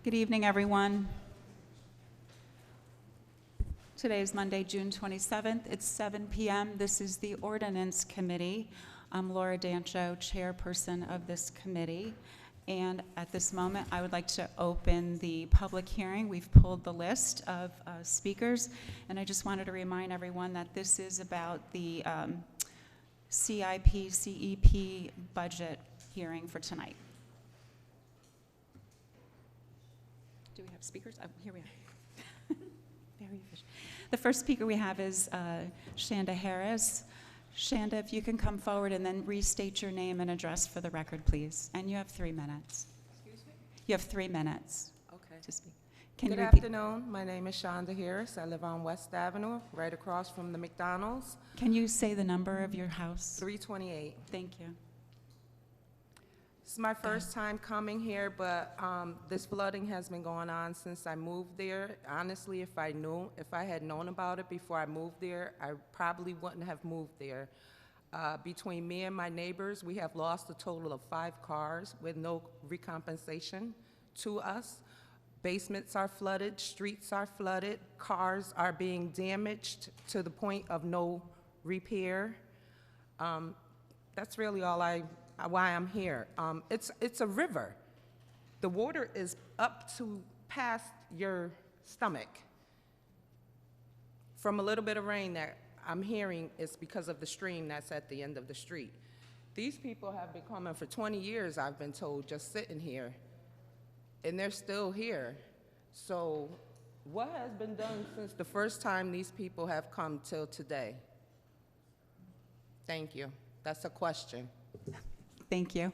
Good evening, everyone. Today is Monday, June 27th. It's 7 p.m. This is the Ordinance Committee. I'm Laura Dancho, chairperson of this committee. And at this moment, I would like to open the public hearing. We've pulled the list of speakers, and I just wanted to remind everyone that this is about the CIP budget hearing for tonight. Do we have speakers? Oh, here we are. Very efficient. The first speaker we have is Shanda Harris. Shanda, if you can come forward and then restate your name and address for the record, please. And you have 3 minutes. Excuse me? You have 3 minutes Okay. to speak. Can Good you repeat? afternoon. My name is Shanda Harris. I live on West Avenue, right across from the McDonald's, Can you say the number of your house? 328. Thank you. It's my first time coming here, but this flooding has been going on since I moved there. Honestly, if I had known about it before I moved there, I probably wouldn't have moved there. Between me and my neighbors, we have lost a total of 5 cars with no recompensation to us. Basements are flooded, streets are flooded, cars are being damaged to the point of no repair. That's really all why I'm here. It's a river. The water is up to past your stomach. From a little bit of rain that I'm hearing is because of the stream that's at the end of the street. These people have been coming for 20 years, I've been told, just sitting here, and they're still here. So what has been done since the first time these people have come till today? Thank you. That's a question. Thank you.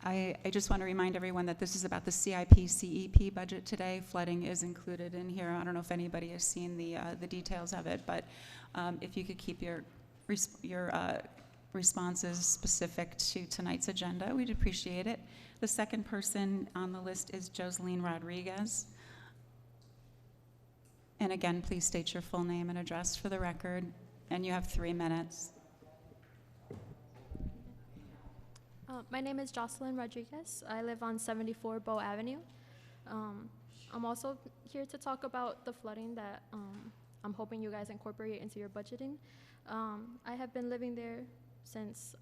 I just want to remind everyone that this is about the CIP budget today. Flooding is included in here. I don't know if anybody has seen the details of it, but if you could keep your responses specific to tonight's agenda, we'd appreciate it. The second person on the list is Joseline Rodriguez. And again, please state your full name and address for the record. And you have 3 minutes. My name is Joseline Rodriguez. I live on 74 Bow Avenue. I'm also here to talk about the flooding that I'm hoping you guys incorporate into your budgeting. I have been living there since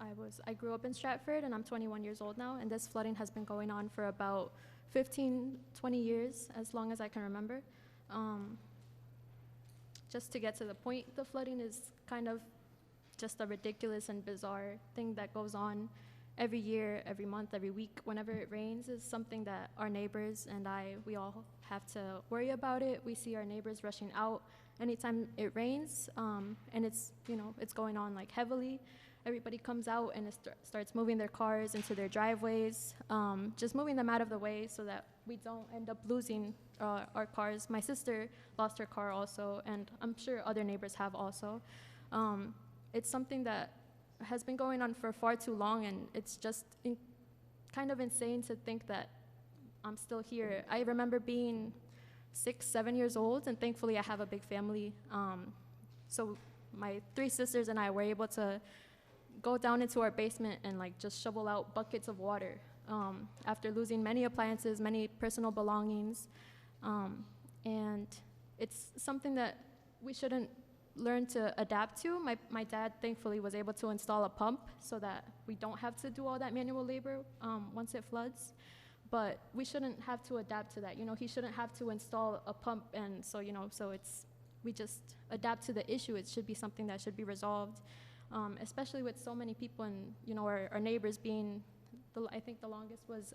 I grew up in Stratford, and I'm 21 years old now, and this flooding has been going on for about 15, 20 years, as long as I can remember. Just to get to the point, the flooding is kind of just a ridiculous and bizarre thing that goes on every year, every month, every week. Whenever it rains, is something that our neighbors and we all have to worry about it. We see our neighbors rushing out anytime it rains, and it's going on like heavily. Everybody comes out and starts moving their cars into their driveways, just moving them out of the way so that we don't end up losing our cars. My sister lost her car also, and I'm sure other neighbors have also. It's something that has been going on for far too long, and it's just kind of insane to think that I'm still here. I remember being 6, 7 years old, and thankfully I have a big family. So my 3 sisters and I were able to go down into our basement and just shovel out buckets of water after losing many appliances, many personal belongings. And it's something that we shouldn't learn to adapt to. My dad thankfully was able to install a pump so that we don't have to do all that manual labor once it floods. But we shouldn't have to adapt to that. He shouldn't have to install a pump, and so we just adapt to the issue. It should be something that should be resolved, especially with so many people and our neighbors being, I think the longest was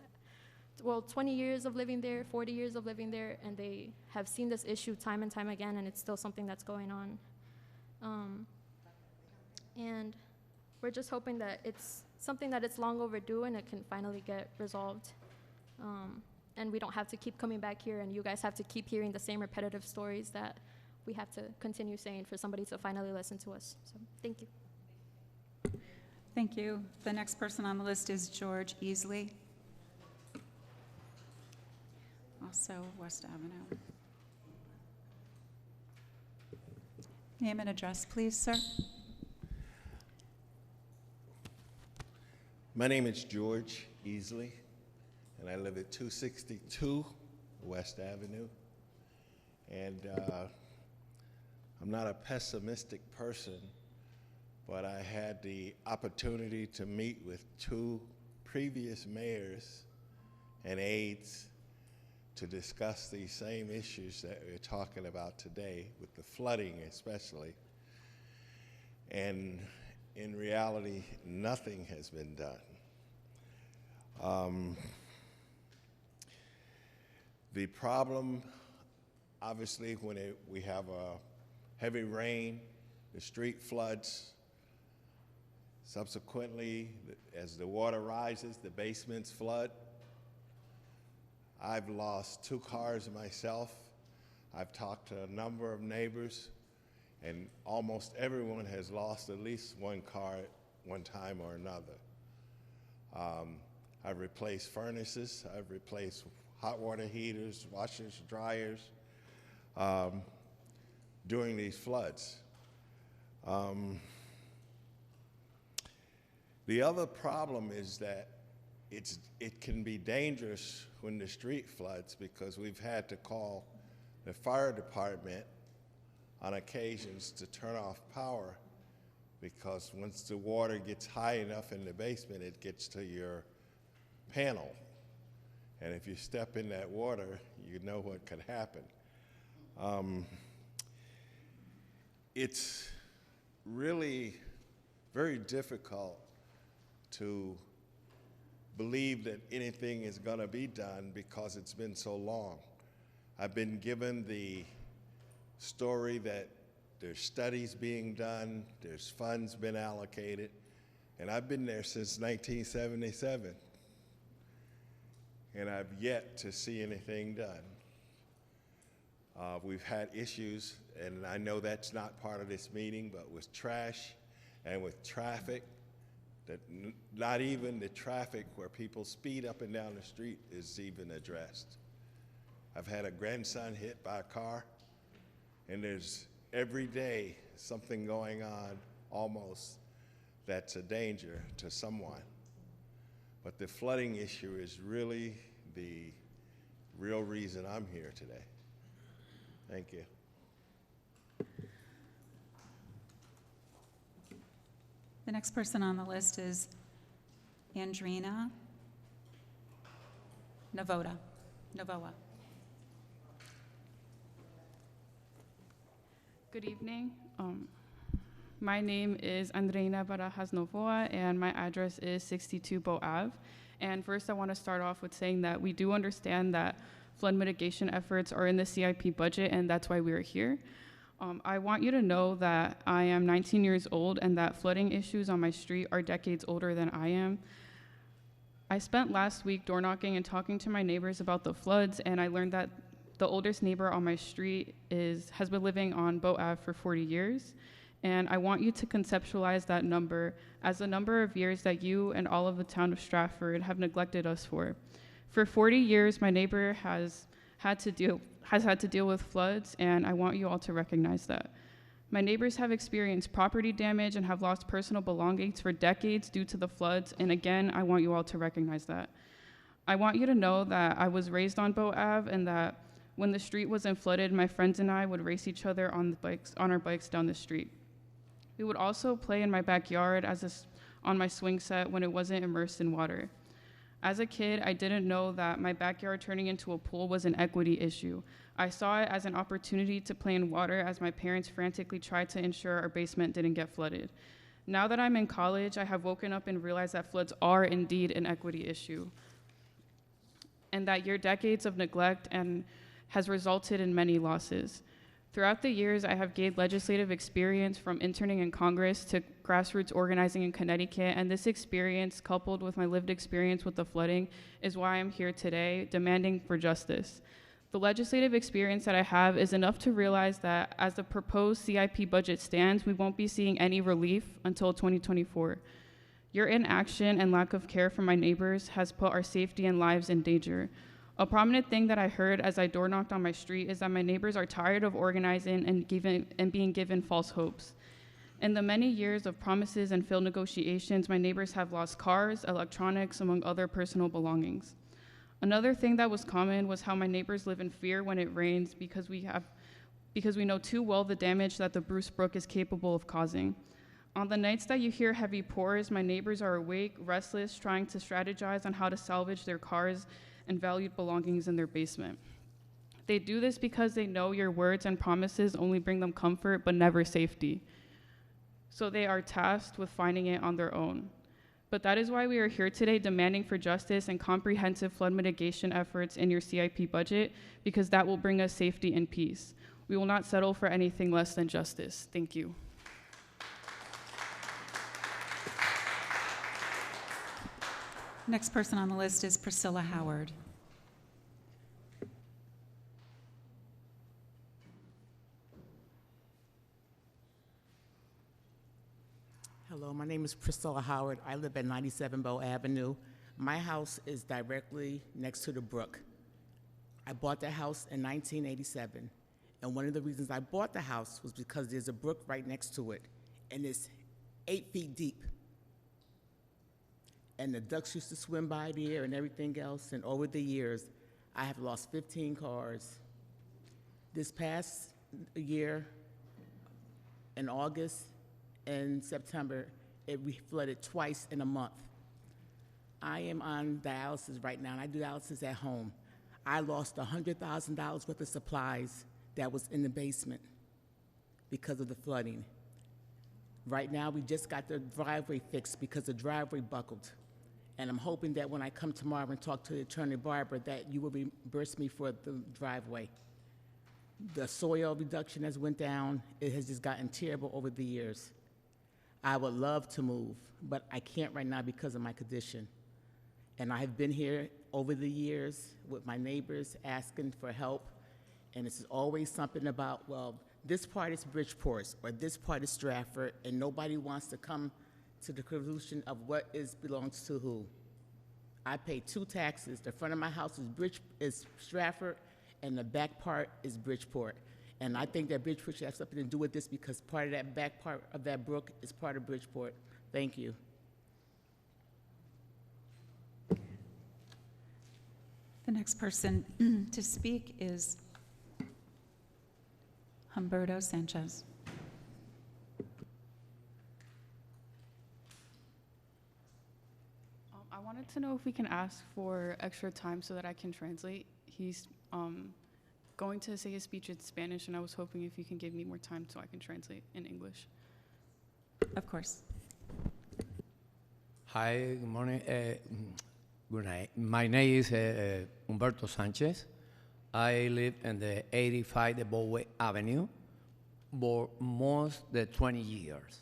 20 years of living there, 40 years of living there, and they have seen this issue time and time again, and it's still something that's going on. And we're just hoping that it's something that it's long overdue and it can finally get resolved. And we don't have to keep coming back here, and you guys have to keep hearing the same repetitive stories that we have to continue saying for somebody to finally listen to us. So thank you. Thank you. The next person on the list is George Easley, also West Avenue. Name and address, please, sir. My name is George Easley, and I live at 262 West Avenue. And I'm not a pessimistic person, but I had the opportunity to meet with 2 previous mayors and aides to discuss these same issues that we're talking about today, with the flooding especially. And in reality, nothing has been done. The problem, obviously, when we have a heavy rain, the street floods. Subsequently, as the water rises, the basements flood. I've lost 2 cars myself. I've talked to a number of neighbors, and almost everyone has lost at least 1 car at one time or another. I've replaced furnaces, I've replaced hot water heaters, washers, dryers during these floods. The other problem is that it can be dangerous when the street floods, because we've had to call the fire department on occasions to turn off power, because once the water gets high enough in the basement, it gets to your panel. And if you step in that water, you know what could happen. It's really very difficult to believe that anything is going to be done because it's been so long. I've been given the story that there's studies being done, there's funds been allocated, and I've been there since 1977, and I've yet to see anything done. We've had issues, and I know that's not part of this meeting, but with trash and with traffic, that not even the traffic where people speed up and down the street is even addressed. I've had a grandson hit by a car, and there's every day something going on almost that's a danger to someone. But the flooding issue is really the real reason I'm here today. Thank you. The next person on the list is Andrina Novoa. Good evening. My name is Andreina Barajas Novoa, and my address is 62 Bow Ave. And first, I want to start off with saying that we do understand that flood mitigation efforts are in the CIP budget, and that's why we're here. I want you to know that I am 19 years old and that flooding issues on my street are decades older than I am. I spent last week door knocking and talking to my neighbors about the floods, and I learned that the oldest neighbor on my street has been living on Bow Ave for 40 years. And I want you to conceptualize that number as the number of years that you and all of the town of Stratford have neglected us for. For 40 years, my neighbor has had to deal with floods, and I want you all to recognize that. My neighbors have experienced property damage and have lost personal belongings for decades due to the floods, and again, I want you all to recognize that. I want you to know that I was raised on Bow Ave, and that when the street wasn't flooded, my friends and I would race each other on our bikes down the street. We would also play in my backyard on my swing set when it wasn't immersed in water. As a kid, I didn't know that my backyard turning into a pool was an equity issue. I saw it as an opportunity to play in water as my parents frantically tried to ensure our basement didn't get flooded. Now that I'm in college, I have woken up and realized that floods are indeed an equity issue, and that your decades of neglect has resulted in many losses. Throughout the years, I have gained legislative experience from interning in Congress to grassroots organizing in Connecticut, and this experience, coupled with my lived experience with the flooding, is why I'm here today demanding for justice. The legislative experience that I have is enough to realize that as the proposed CIP budget stands, we won't be seeing any relief until 2024. Your inaction and lack of care for my neighbors has put our safety and lives in danger. A prominent thing that I heard as I door knocked on my street is that my neighbors are tired of organizing and being given false hopes. In the many years of promises and failed negotiations, my neighbors have lost cars, electronics, among other personal belongings. Another thing that was common was how my neighbors live in fear when it rains because we know too well the damage that the Bruce Brook is capable of causing. On the nights that you hear heavy pours, my neighbors are awake, restless, trying to strategize on how to salvage their cars and valued belongings in their basement. They do this because they know your words and promises only bring them comfort but never safety. So they are tasked with finding it on their own. But that is why we are here today demanding for justice and comprehensive flood mitigation efforts in your CIP budget, because that will bring us safety and peace. We will not settle for anything less than justice. Thank you. Next person on the list is Priscilla Howard. Hello, my name is Priscilla Howard. I live at 97 Bow Avenue. My house is directly next to the brook. I bought the house in 1987, and one of the reasons I bought the house was because there's a brook right next to it, and it's 8 feet deep. And the ducks used to swim by there and everything else, and over the years, I have lost 15 cars. This past year, in August and September, it flooded twice in a month. I am on dialysis right now, and I do dialysis at home. I lost $100,000 worth of supplies that was in the basement because of the flooding. Right now, we just got the driveway fixed because the driveway buckled. And I'm hoping that when I come tomorrow and talk to the Attorney Barbara, that you will reimburse me for the driveway. The soil reduction has went down. It has just gotten terrible over the years. I would love to move, but I can't right now because of my condition. And I have been here over the years with my neighbors asking for help, and it's always something about, well, this part is Bridgeport, or this part is Stratford, and nobody wants to come to the conclusion of what belongs to who. I pay 2 taxes. The front of my house is Stratford, and the back part is Bridgeport. And I think that Bridgeport should have something to do with this because part of that back part of that brook is part of Bridgeport. Thank you. The next person to speak is Humberto Sanchez. I wanted to know if we can ask for extra time so that I can translate. He's going to say his speech in Spanish, and I was hoping if you can give me more time so I can translate in English. Of course. Hi, good morning. Good night. My name is Humberto Sanchez. I live in the 85 de Bowe Avenue for most than 20 years.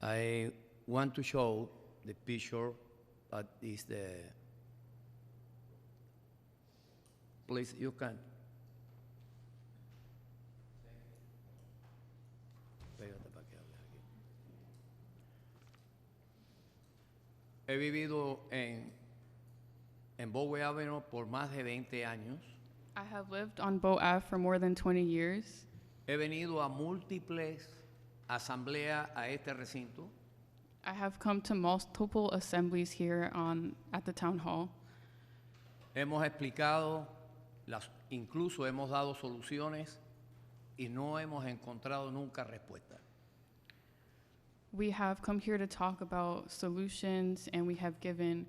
I want to show the picture that is the, please, you can. He vivido en Bowe Avenue por más de 20 años. I have lived on Bow Ave for more than 20 years. He venido a múltiples asambleas a este recinto. I have come to multiple assemblies here at the town hall. Hemos explicado, incluso hemos dado soluciones y no hemos encontrado nunca respuesta. We have come here to talk about solutions, and we have given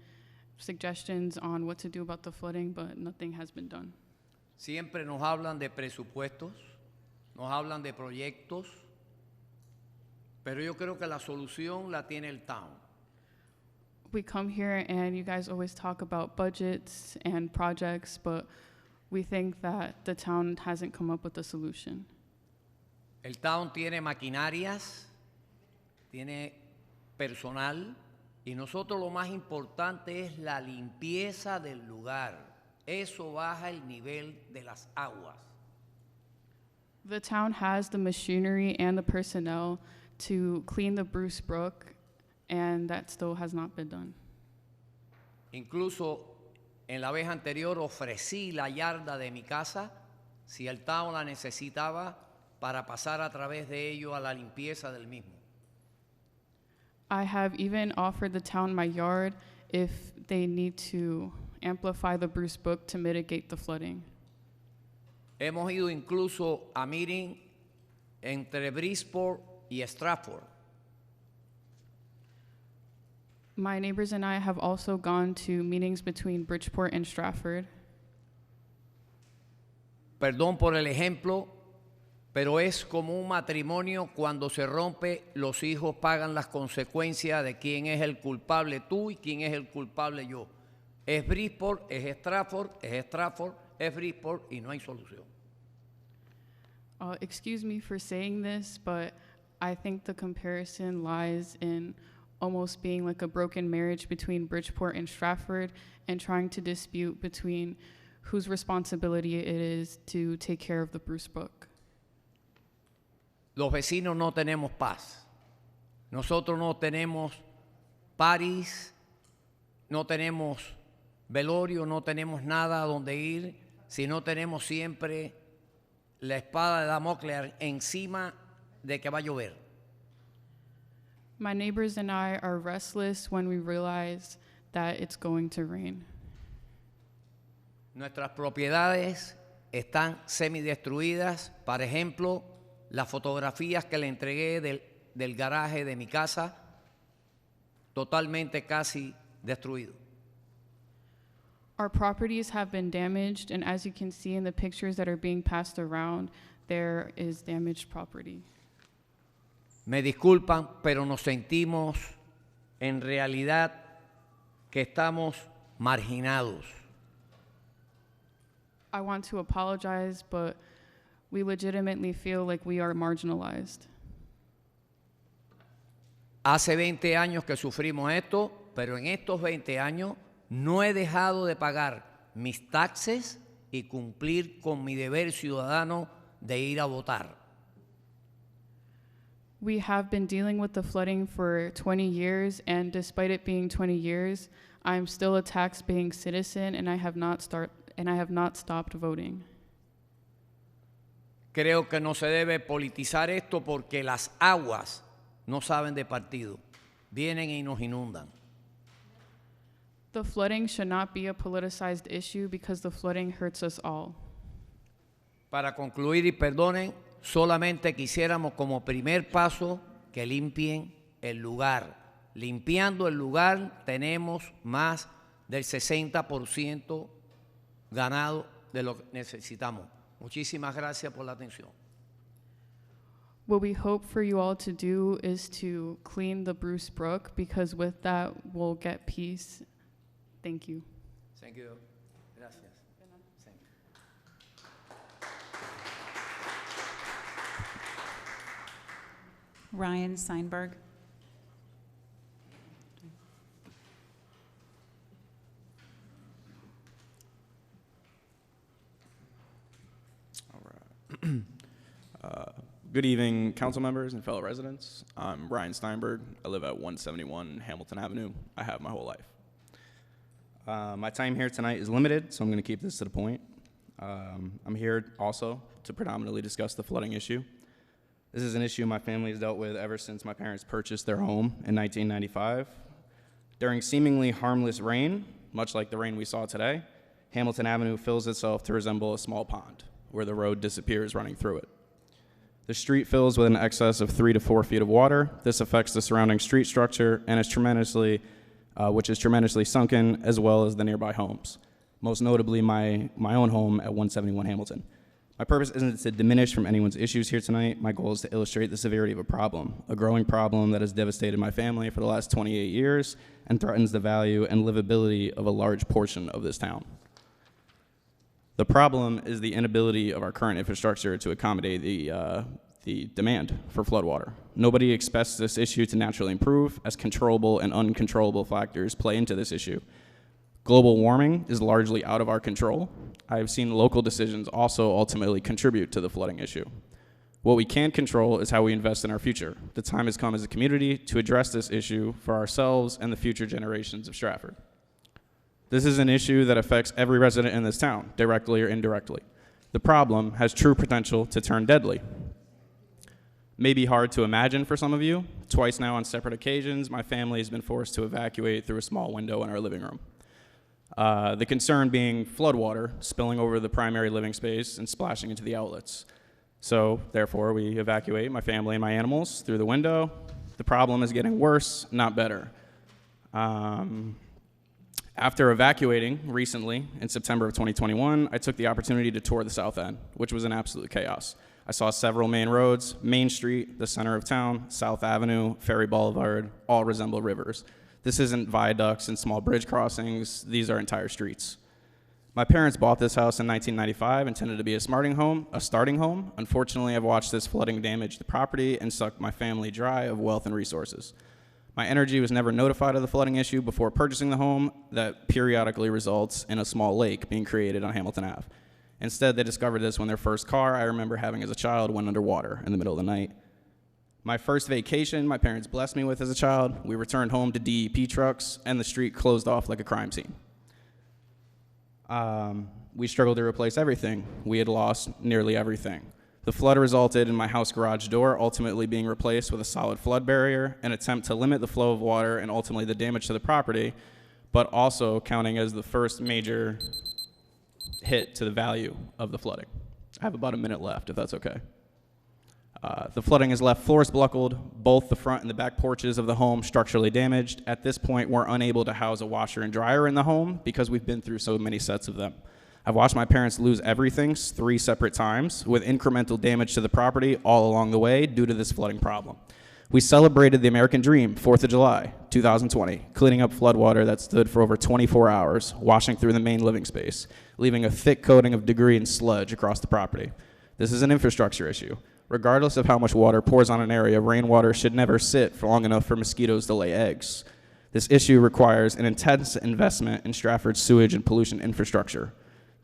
suggestions on what to do about the flooding, but nothing has been done. Siempre nos hablan de presupuestos, nos hablan de proyectos, pero yo creo que la solución la tiene el town. We come here and you guys always talk about budgets and projects, but we think that the town hasn't come up with a solution. El town tiene maquinarias, tiene personal, y nosotros lo más importante es la limpieza del lugar. Eso baja el nivel de las aguas. The town has the machinery and the personnel to clean the Bruce Brook, and that still has not been done. Incluso en la vez anterior ofrecí la yarda de mi casa si el town la necesitaba para pasar a través de ello a la limpieza del mismo. I have even offered the town my yard if they need to amplify the Bruce Brook to mitigate the flooding. Hemos ido incluso a meeting entre Bridgeport y Stratford. My neighbors and I have also gone to meetings between Bridgeport and Stratford. Perdón por el ejemplo, pero es como un matrimonio cuando se rompe, los hijos pagan las consecuencias de quién es el culpable tú y quién es el culpable yo. Es Bridgeport, es Stratford, es Bridgeport y no hay solución. Excuse me for saying this, but I think the comparison lies in almost being like a broken marriage between Bridgeport and Stratford and trying to dispute between whose responsibility it is to take care of the Bruce Brook. Los vecinos no tenemos paz. Nosotros no tenemos paris, no tenemos velorio, no tenemos nada a donde ir, sino tenemos siempre la espada de Damocles encima de que va a llover. My neighbors and I are restless when we realize that it's going to rain. Nuestras propiedades están semidestruidas. Por ejemplo, las fotografías que le entregué del garaje de mi casa, totalmente casi destruido. Our properties have been damaged, and as you can see in the pictures that are being passed around, there is damaged property. Me disculpan, pero nos sentimos en realidad que estamos marginados. I want to apologize, but we legitimately feel like we are marginalized. Hace 20 años que sufrimos esto, pero en estos 20 años no he dejado de pagar mis taxes y cumplir con mi deber ciudadano de ir a votar. We have been dealing with the flooding for 20 years, and despite it being 20 years, I'm still a tax-paying citizen, and I have not stopped voting. Creo que no se debe politizar esto porque las aguas no saben de partido. Vienen y nos inundan. The flooding should not be a politicized issue because the flooding hurts us all. Para concluir y perdonen, solamente quisiéramos como primer paso que limpien el lugar. Limpiando el lugar tenemos más del 60% ganado de lo que necesitamos. Muchísimas gracias por la atención. What we hope for you all to do is to clean the Bruce Brook, because with that we'll get peace. Thank you. Thank you. Gracias. Thank you. Ryan Seinberg. Good evening, council members and fellow residents. I'm Ryan Steinberg. I live at 171 Hamilton Avenue. I have my whole life. My time here tonight is limited, so I'm going to keep this to the point. I'm here also to predominantly discuss the flooding issue. This is an issue my family has dealt with ever since my parents purchased their home in 1995. During seemingly harmless rain, much like the rain we saw today, Hamilton Avenue fills itself to resemble a small pond where the road disappears running through it. The street fills with an excess of 3 to 4 feet of water. This affects the surrounding street structure and is which is tremendously sunken, as well as the nearby homes, most notably my own home at 171 Hamilton. My purpose isn't to diminish from anyone's issues here tonight. My goal is to illustrate the severity of a growing problem that has devastated my family for the last 28 years and threatens the value and livability of a large portion of this town. The problem is the inability of our current infrastructure to accommodate the demand for floodwater. Nobody expects this issue to naturally improve, as controllable and uncontrollable factors play into this issue. Global warming is largely out of our control. I have seen local decisions also ultimately contribute to the flooding issue. What we can control is how we invest in our future. The time has come as a community to address this issue for ourselves and the future generations of Stratford. This is an issue that affects every resident in this town, directly or indirectly. The problem has true potential to turn deadly. May be hard to imagine for some of you, Twice now on separate occasions, my family has been forced to evacuate through a small window in our living room. The concern being floodwater spilling over the primary living space and splashing into the outlets. So, therefore, we evacuate my family and my animals through the window. The problem is getting worse, not better. After evacuating recently in September of 2021, I took the opportunity to tour the South End, which was an absolute chaos. I saw several main roads, Main Street, the center of town, South Avenue, Ferry Boulevard, all resemble rivers. This isn't viaducts and small bridge crossings, these are entire streets. My parents bought this house in 1995, intended to be a starting home. Unfortunately, I've watched this flooding damage the property and sucked my family dry of wealth and resources. My energy was never notified of the flooding issue before purchasing the home that periodically results in a small lake being created on Hamilton Ave. Instead, they discovered this when their first car, I remember having as a child, went underwater in the middle of the night. My first vacation my parents blessed me with as a child, we returned home to DEP trucks and the street closed off like a crime scene. We struggled to replace everything. We had lost nearly everything. The flood resulted in my house garage door ultimately being replaced with a solid flood barrier, an attempt to limit the flow of water and ultimately the damage to the property, but also counting as the first major hit to the value of the flooding. I have about a minute left, if that's okay. The flooding has left floors buckled, both the front and the back porches of the home structurally damaged. At this point, we're unable to house a washer and dryer in the home because we've been through so many sets of them. I've watched my parents lose everything 3 separate times with incremental damage to the property all along the way due to this flooding problem. We celebrated the American Dream, 4th of July, 2020, cleaning up floodwater that stood for over 24 hours, washing through the main living space, leaving a thick coating of debris and sludge across the property. This is an infrastructure issue. Regardless of how much water pours on an area, rainwater should never sit for long enough for mosquitoes to lay eggs. This issue requires an intense investment in Stratford's sewage and pollution infrastructure.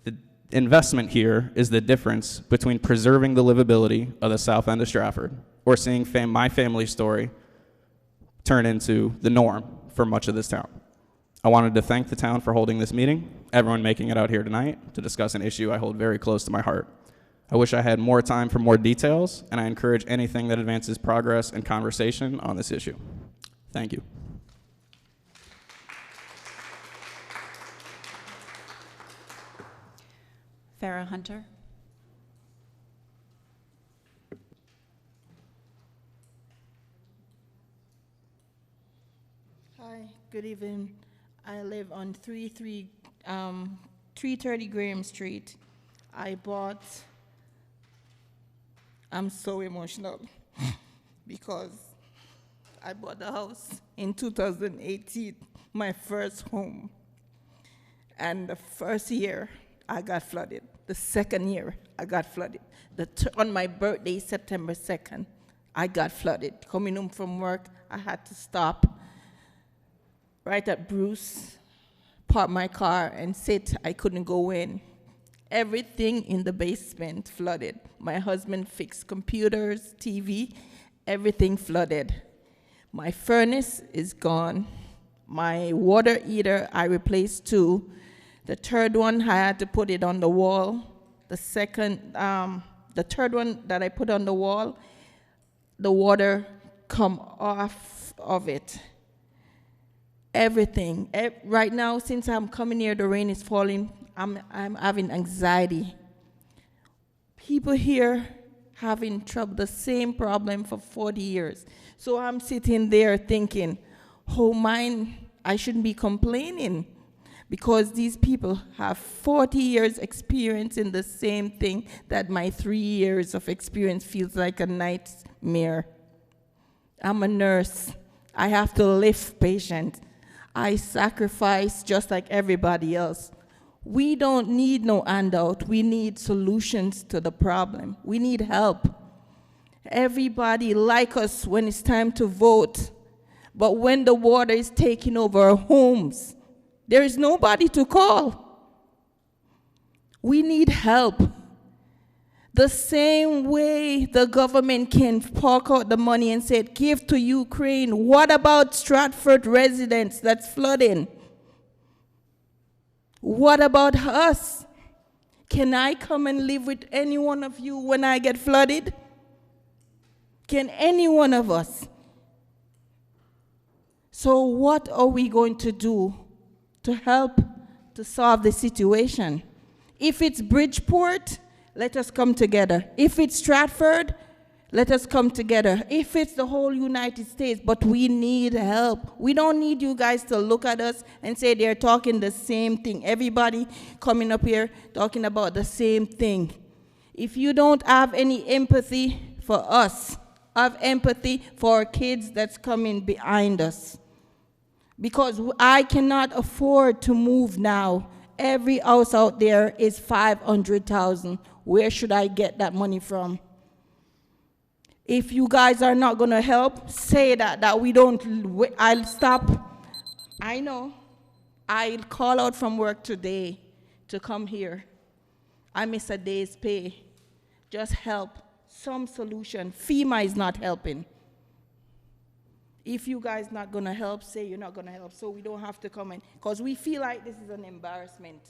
The investment here is the difference between preserving the livability of the South End of Stratford or seeing my family's story turn into the norm for much of this town. I wanted to thank the town for holding this meeting, everyone making it out here tonight to discuss an issue I hold very close to my heart. I wish I had more time for more details, and I encourage anything that advances progress and conversation on this issue. Thank you. Farrah Hunter. Hi, good evening. I live on 330 Graham Street. I'm so emotional because I bought the house in 2018, my first home. And the first year, I got flooded. The second year, I got flooded. On my birthday, September 2nd, I got flooded. Coming home from work, I had to stop right at Bruce, park my car, and sit. I couldn't go in. Everything in the basement flooded. My husband fixed computers, TV, everything flooded. My furnace is gone. My water heater, I replaced 2. The third one, I had to put it on the wall. The third one that I put on the wall, the water come off of it. Everything. Right now, since I'm coming here, the rain is falling. I'm having anxiety. People here having trouble, the same problem for 40 years. So I'm sitting there thinking, oh, I shouldn't be complaining because these people have 40 years experience in the same thing that my 3 years of experience feels like a nightmare. I'm a nurse. I have to lift patients. I sacrifice just like everybody else. We don't need no handout. We need solutions to the problem. We need help. Everybody like us when it's time to vote. But when the water is taking over our homes, there is nobody to call. We need help. The same way the government can fork out the money and say, give to Ukraine, what about Stratford residents that's flooding? What about us? Can I come and live with any one of you when I get flooded? Can any one of us? So what are we going to do to help to solve the situation? If it's Bridgeport, let us come together. If it's Stratford, let us come together. If it's the whole United States, but we need help. We don't need you guys to look at us and say they're talking the same thing. Everybody coming up here talking about the same thing. If you don't have any empathy for us, have empathy for our kids that's coming behind us. Because I cannot afford to move now. Every house out there is $500,000. Where should I get that money from? If you guys are not going to help, say that we don't, I'll stop. I know. I'll call out from work today to come here. I miss a day's pay. Just help. Some solution. FEMA is not helping. If you guys not going to help, say you're not going to help, so we don't have to come in. Because we feel like this is an embarrassment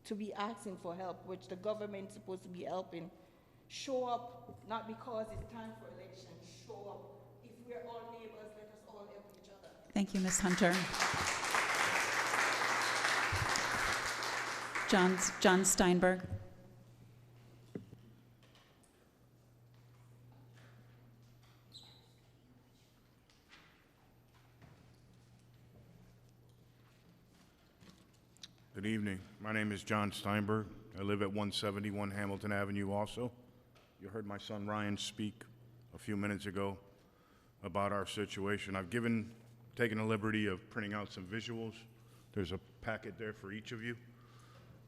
to be asking for help, which the government's supposed to be helping. Show up, not because it's time for election. Show up. If we're all neighbors, let us all help each other. Thank you, Ms. Hunter. John Steinberg. Good evening. My name is John Steinberg. I live at 171 Hamilton Avenue also. You heard my son Ryan speak a few minutes ago about our situation. I've taken the liberty of printing out some visuals. There's a packet there for each of you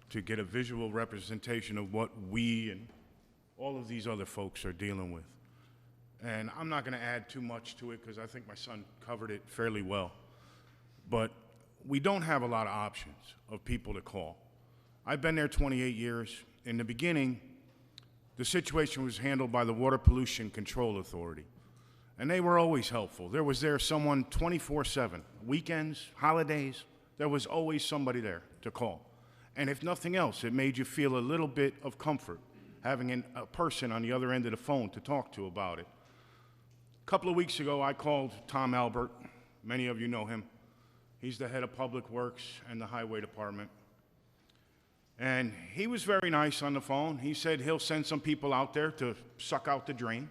to get a visual representation of what we and all of these other folks are dealing with. And I'm not going to add too much to it because I think my son covered it fairly well. But we don't have a lot of options of people to call. I've been there 28 years. In the beginning, the situation was handled by the Water Pollution Control Authority, and they were always helpful. There was someone 24/7, weekends, holidays, there was always somebody there to call. And if nothing else, it made you feel a little bit of comfort having a person on the other end of the phone to talk to about it. A couple of weeks ago, I called Tom Albert. Many of you know him. He's the head of Public Works and the Highway Department. And he was very nice on the phone. He said he'll send some people out there to suck out the drain,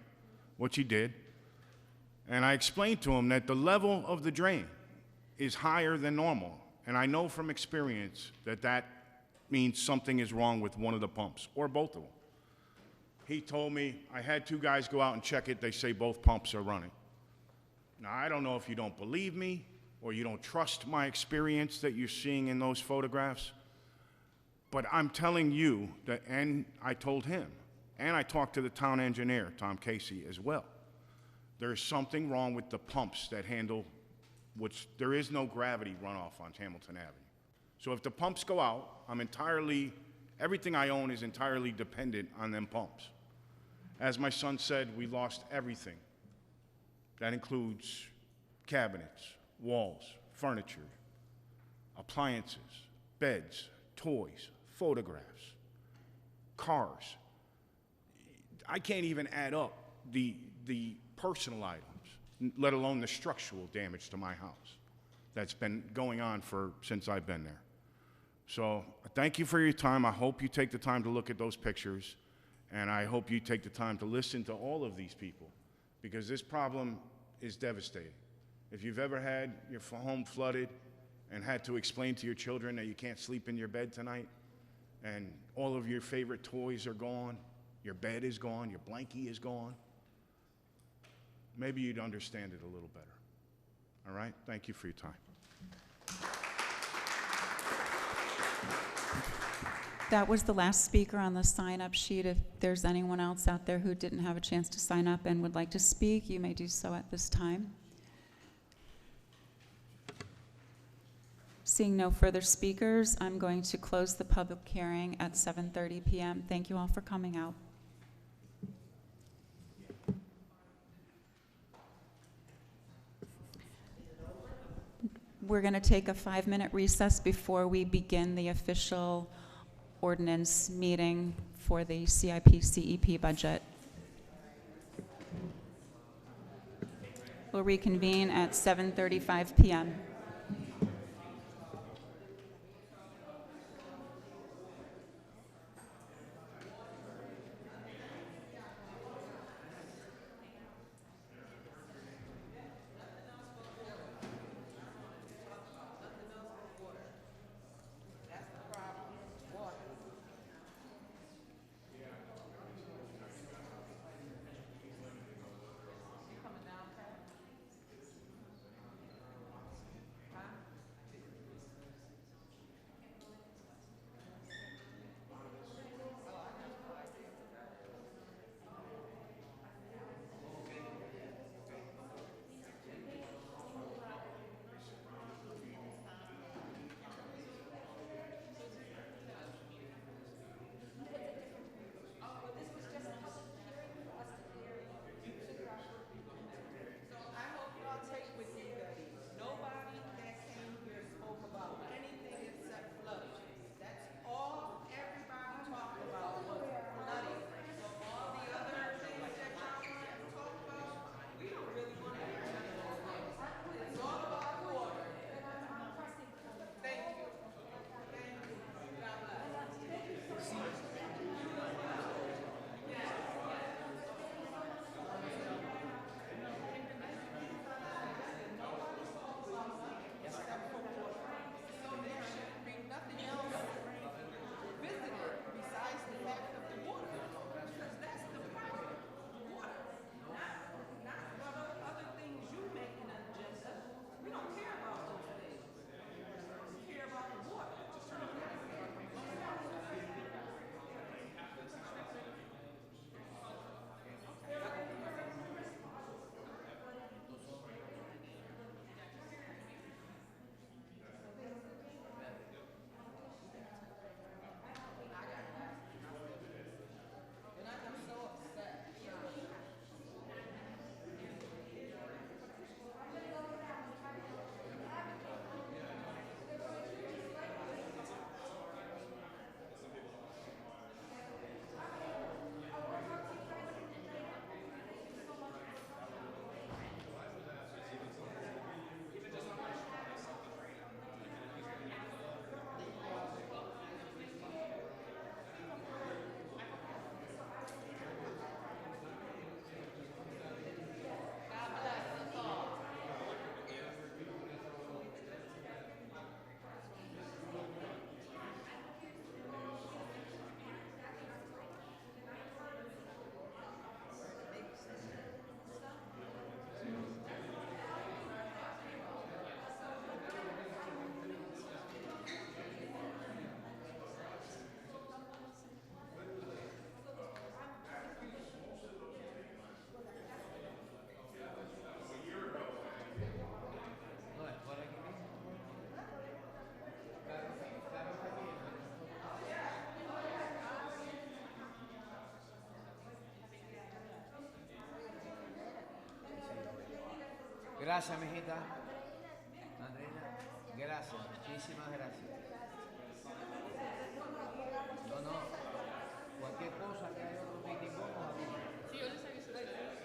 which he did. And I explained to him that the level of the drain is higher than normal. And I know from experience that that means something is wrong with one of the pumps, or both of them. He told me, I had 2 guys go out and check it. They say both pumps are running. Now, I don't know if you don't believe me or you don't trust my experience that you're seeing in those photographs, but I'm telling you that, and I told him, and I talked to the town engineer, Tom Casey, as well. There's something wrong with the pumps that handle, which there is no gravity runoff on Hamilton Avenue. So if the pumps go out, everything I own is entirely dependent on them pumps. As my son said, we lost everything. That includes cabinets, walls, furniture, appliances, beds, toys, photographs, cars. I can't even add up the personal items, let alone the structural damage to my house that's been going on since I've been there. So thank you for your time. I hope you take the time to look at those pictures, and I hope you take the time to listen to all of these people, because this problem is devastating. If you've ever had your home flooded and had to explain to your children that you can't sleep in your bed tonight, and all of your favorite toys are gone, your bed is gone, your blankie is gone, maybe you'd understand it a little better. All right? Thank you for your time. That was the last speaker on the sign-up sheet. If there's anyone else out there who didn't have a chance to sign up and would like to speak, you may do so at this time. Seeing no further speakers, I'm going to close the public hearing at 7:30 p.m. Thank you all for coming out. We're going to take a 5-minute recess before we begin the official ordinance meeting for the CIP CEP budget. We'll reconvene at 7:35 PM. Gracias, mijita. Andreina, gracias, muchísimas gracias. No, no, cualquier cosa que haya otro meeting, vamos a ver. Sí, yo les aviso a ustedes.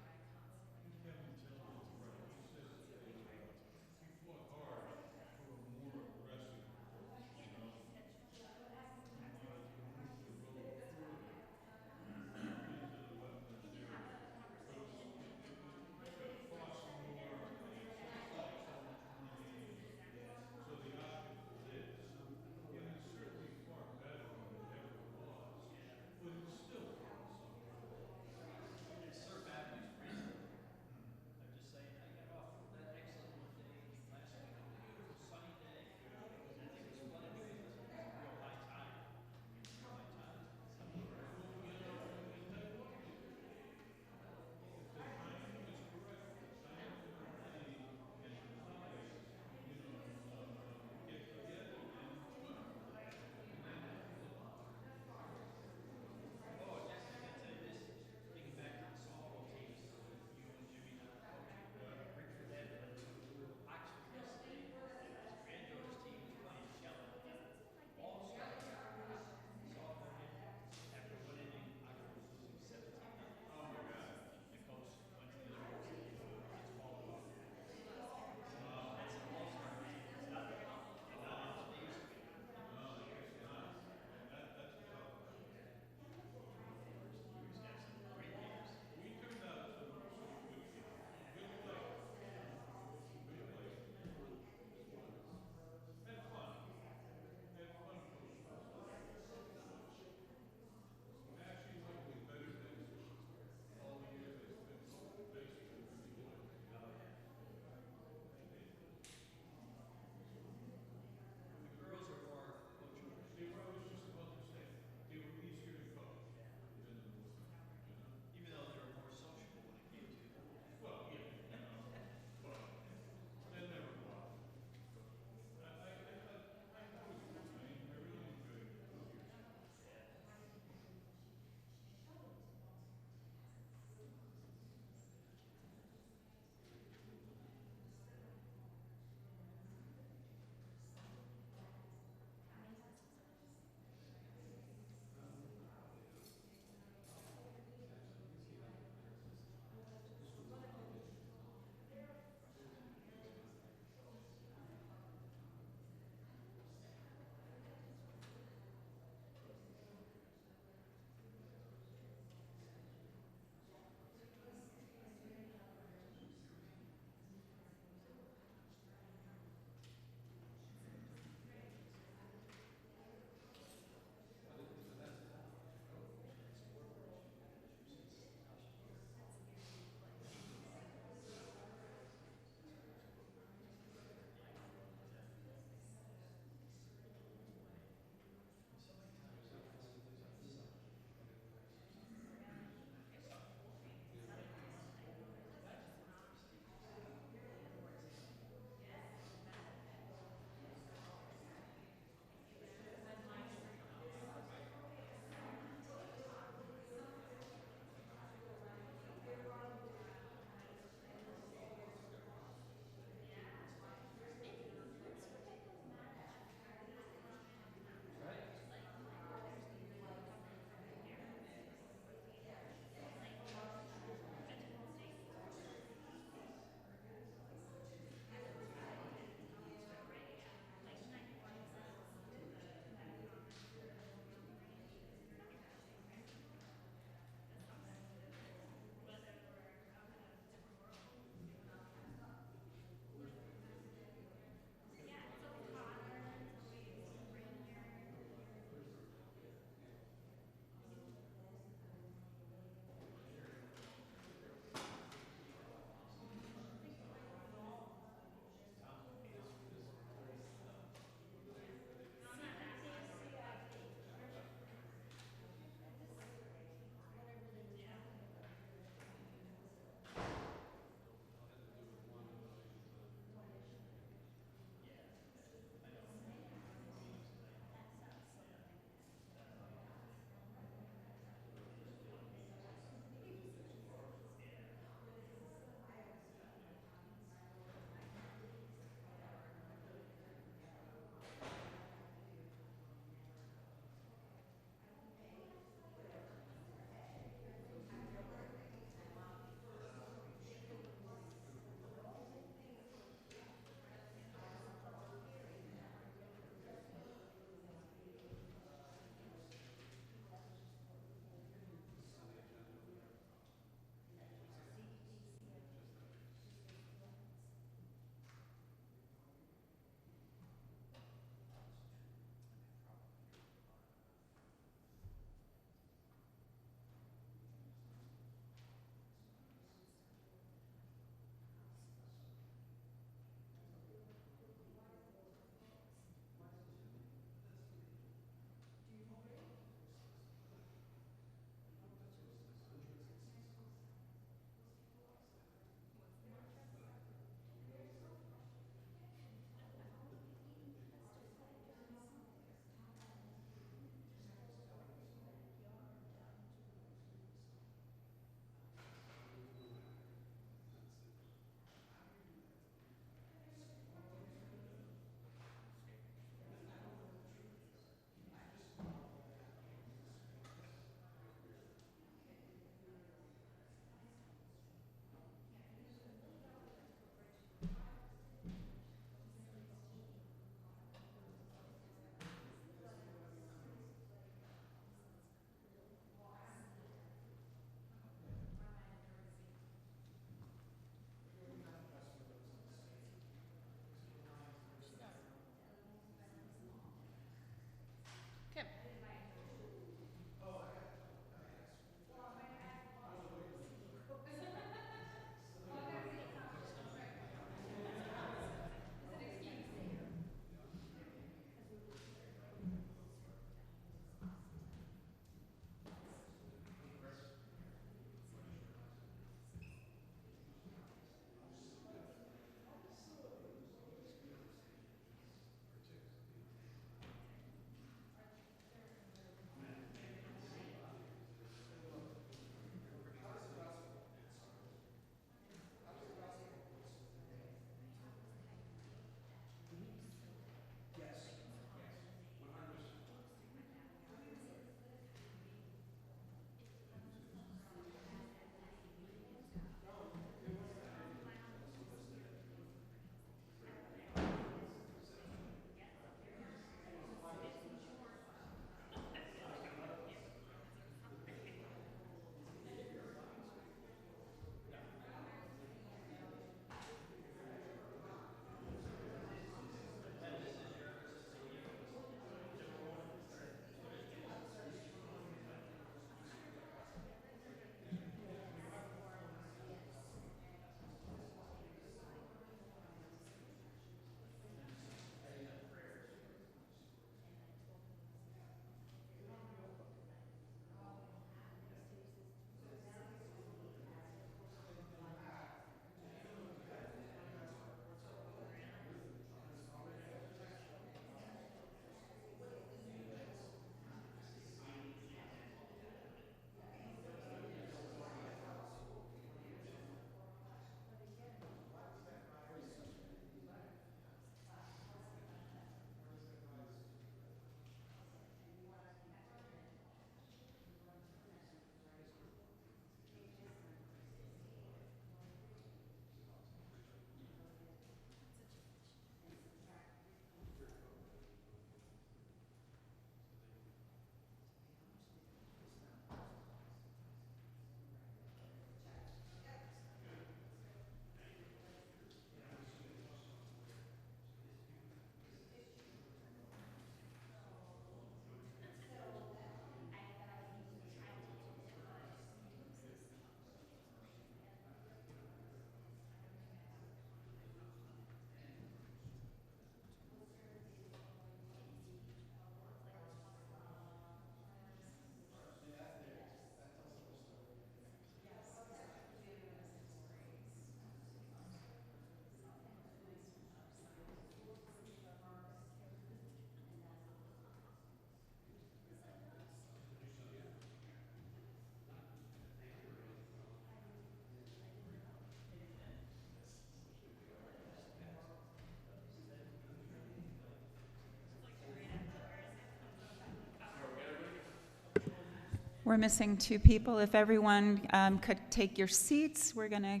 We're missing 2 people. If everyone could take your seats, we're going to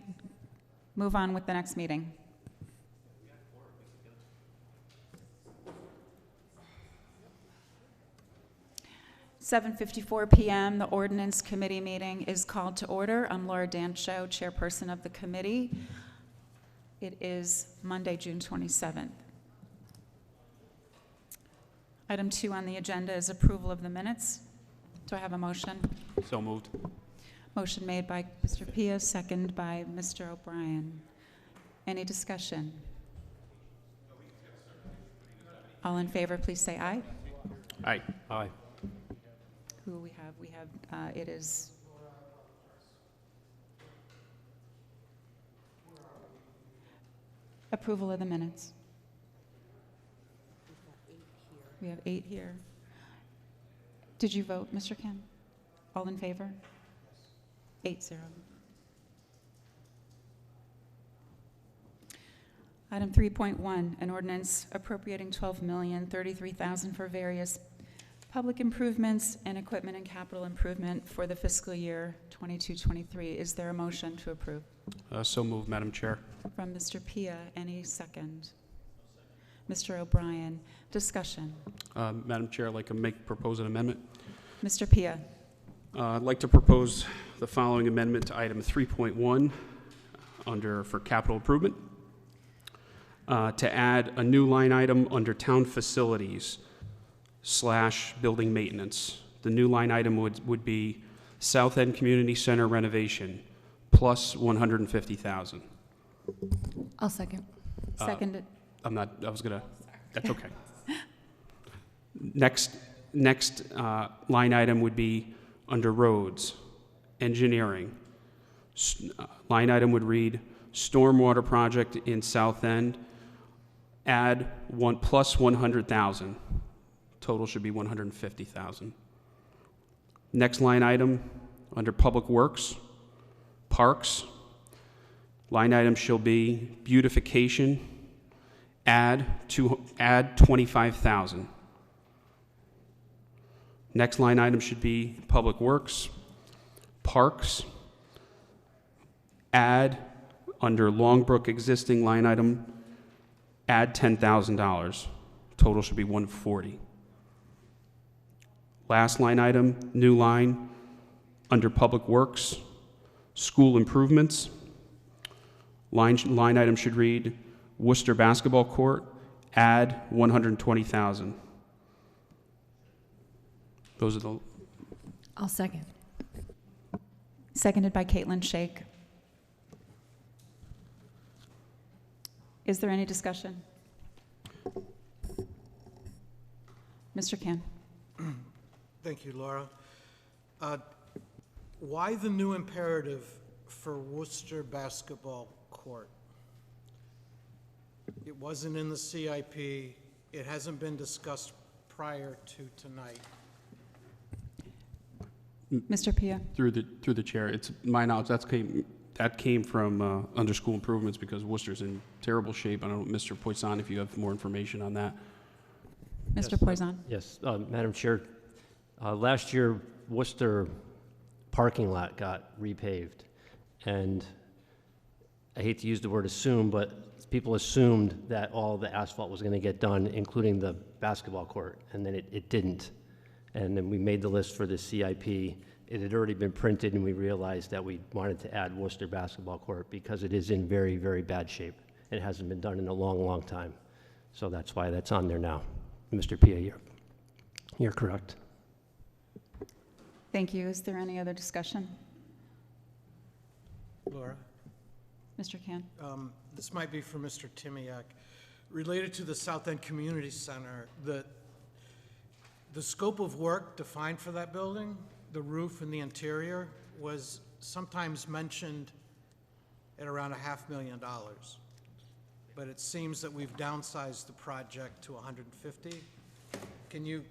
move on with the next meeting. (7:54 p.m.) The Ordinance Committee meeting is called to order. I'm Laura Dancho, chairperson of the committee. It is Monday, June 27th. Item 2 on the agenda is approval of the minutes. Do I have a motion? So moved. Motion made by Mr. Pia, second by Mr. O'Brien. Any discussion? All in favor, please say aye. Aye. Aye. Who we have? We have, it is approval of the minutes. We have 8 here. Did you vote, Mr. Ken? All in favor? 8-0. Item 3.1, an ordinance appropriating $12,033,000 for various public improvements and equipment and capital improvement for the fiscal year 22-23. Is there a motion to approve? So moved, Madam Chair. From Mr. Pia, any second? Mr. O'Brien, discussion. Madam Chair, I'd like to propose an amendment. Mr. Pia. I'd like to propose the following amendment to item 3.1 for capital improvement, to add a new line item under town facilities / building maintenance. The new line item would be South End Community Center renovation plus $150,000. I'll second. Seconded. That's okay. Next line item would be under roads, engineering. Line item would read stormwater project in South End, add plus $100,000. Total should be $150,000. Next line item under public works, parks. Line item shall be beautification, add $25,000. Next line item should be public works, parks, add under Longbrook existing line item, add $10,000. Total should be $140,000. Last line item, new line under public works, school improvements. Line item should read Worcester basketball court, add $120,000. Those are the. I'll second. Seconded by Caitlin Shake. Is there any discussion? Mr. Can. Thank you, Laura. Why the new imperative for Worcester basketball court? It wasn't in the CIP. It hasn't been discussed prior to tonight. Mr. Pia. Through the chair, it's my knowledge that came from under school improvements because Worcester's in terrible shape. I don't know, Mr. Poisson, if you have more information on that. Mr. Poisson. Yes, Madam Chair. Last year, Worcester parking lot got repaved, and I hate to use the word assume, but people assumed that all the asphalt was going to get done, including the basketball court, and then it didn't. And then we made the list for the CIP. It had already been printed, and we realized that we wanted to add Worcester basketball court because it is in very, very bad shape. It hasn't been done in a long, long time. So that's why that's on there now. Mr. Pia, you're correct. Thank you. Is there any other discussion? Laura? Mr. Can. This might be for Mr. Timiak. Related to the South End Community Center, the scope of work defined for that building, the roof and the interior, was sometimes mentioned at around $500,000. But it seems that we've downsized the project to 150. Can you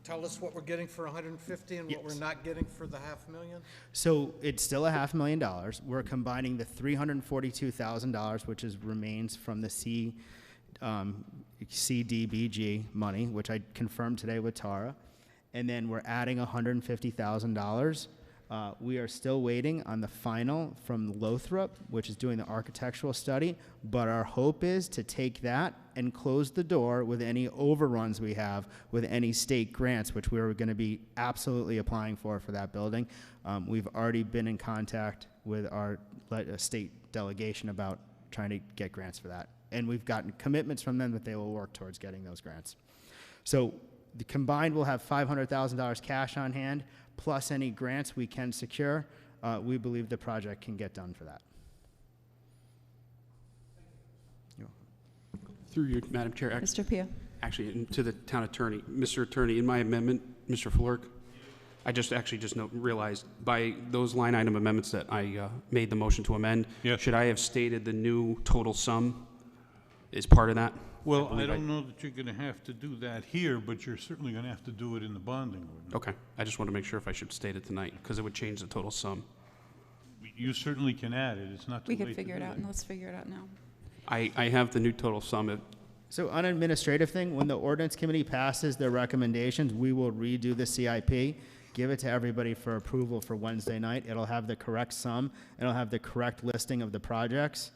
tell us what we're getting for 150 and what we're not getting for the $500,000? So it's still $500,000. We're combining the $342,000, which remains from the CDBG money, which I confirmed today with Tara, and then we're adding $150,000. We are still waiting on the final from Lothrop, which is doing the architectural study, but our hope is to take that and close the door with any overruns we have with any state grants, which we're going to be absolutely applying for that building. We've already been in contact with our state delegation about trying to get grants for that. And we've gotten commitments from them that they will work towards getting those grants. So the combined will have $500,000 cash on hand, plus any grants we can secure. We believe the project can get done for that. Through you, Madam Chair. Mr. Pia. Actually, to the town attorney. Mr. Attorney, in my amendment, Mr. Flork, I just realized by those line item amendments that I made the motion to amend, Yes. should I have stated the new total sum is part of that? Well, I believe don't know that you're gonna have to do that here, but you're certainly gonna have to do it in the bonding ordinance. Okay, I just want to make sure if I should state it tonight, because it would change the total sum. You certainly can add it, it's not too We late could to figure it do out, that. and let's figure it out now. I have the new total sum. So on an administrative thing, when the ordinance committee passes their recommendations, we will redo the CIP, give it to everybody for approval for Wednesday night. It'll have the correct sum, it'll have the correct listing of the projects.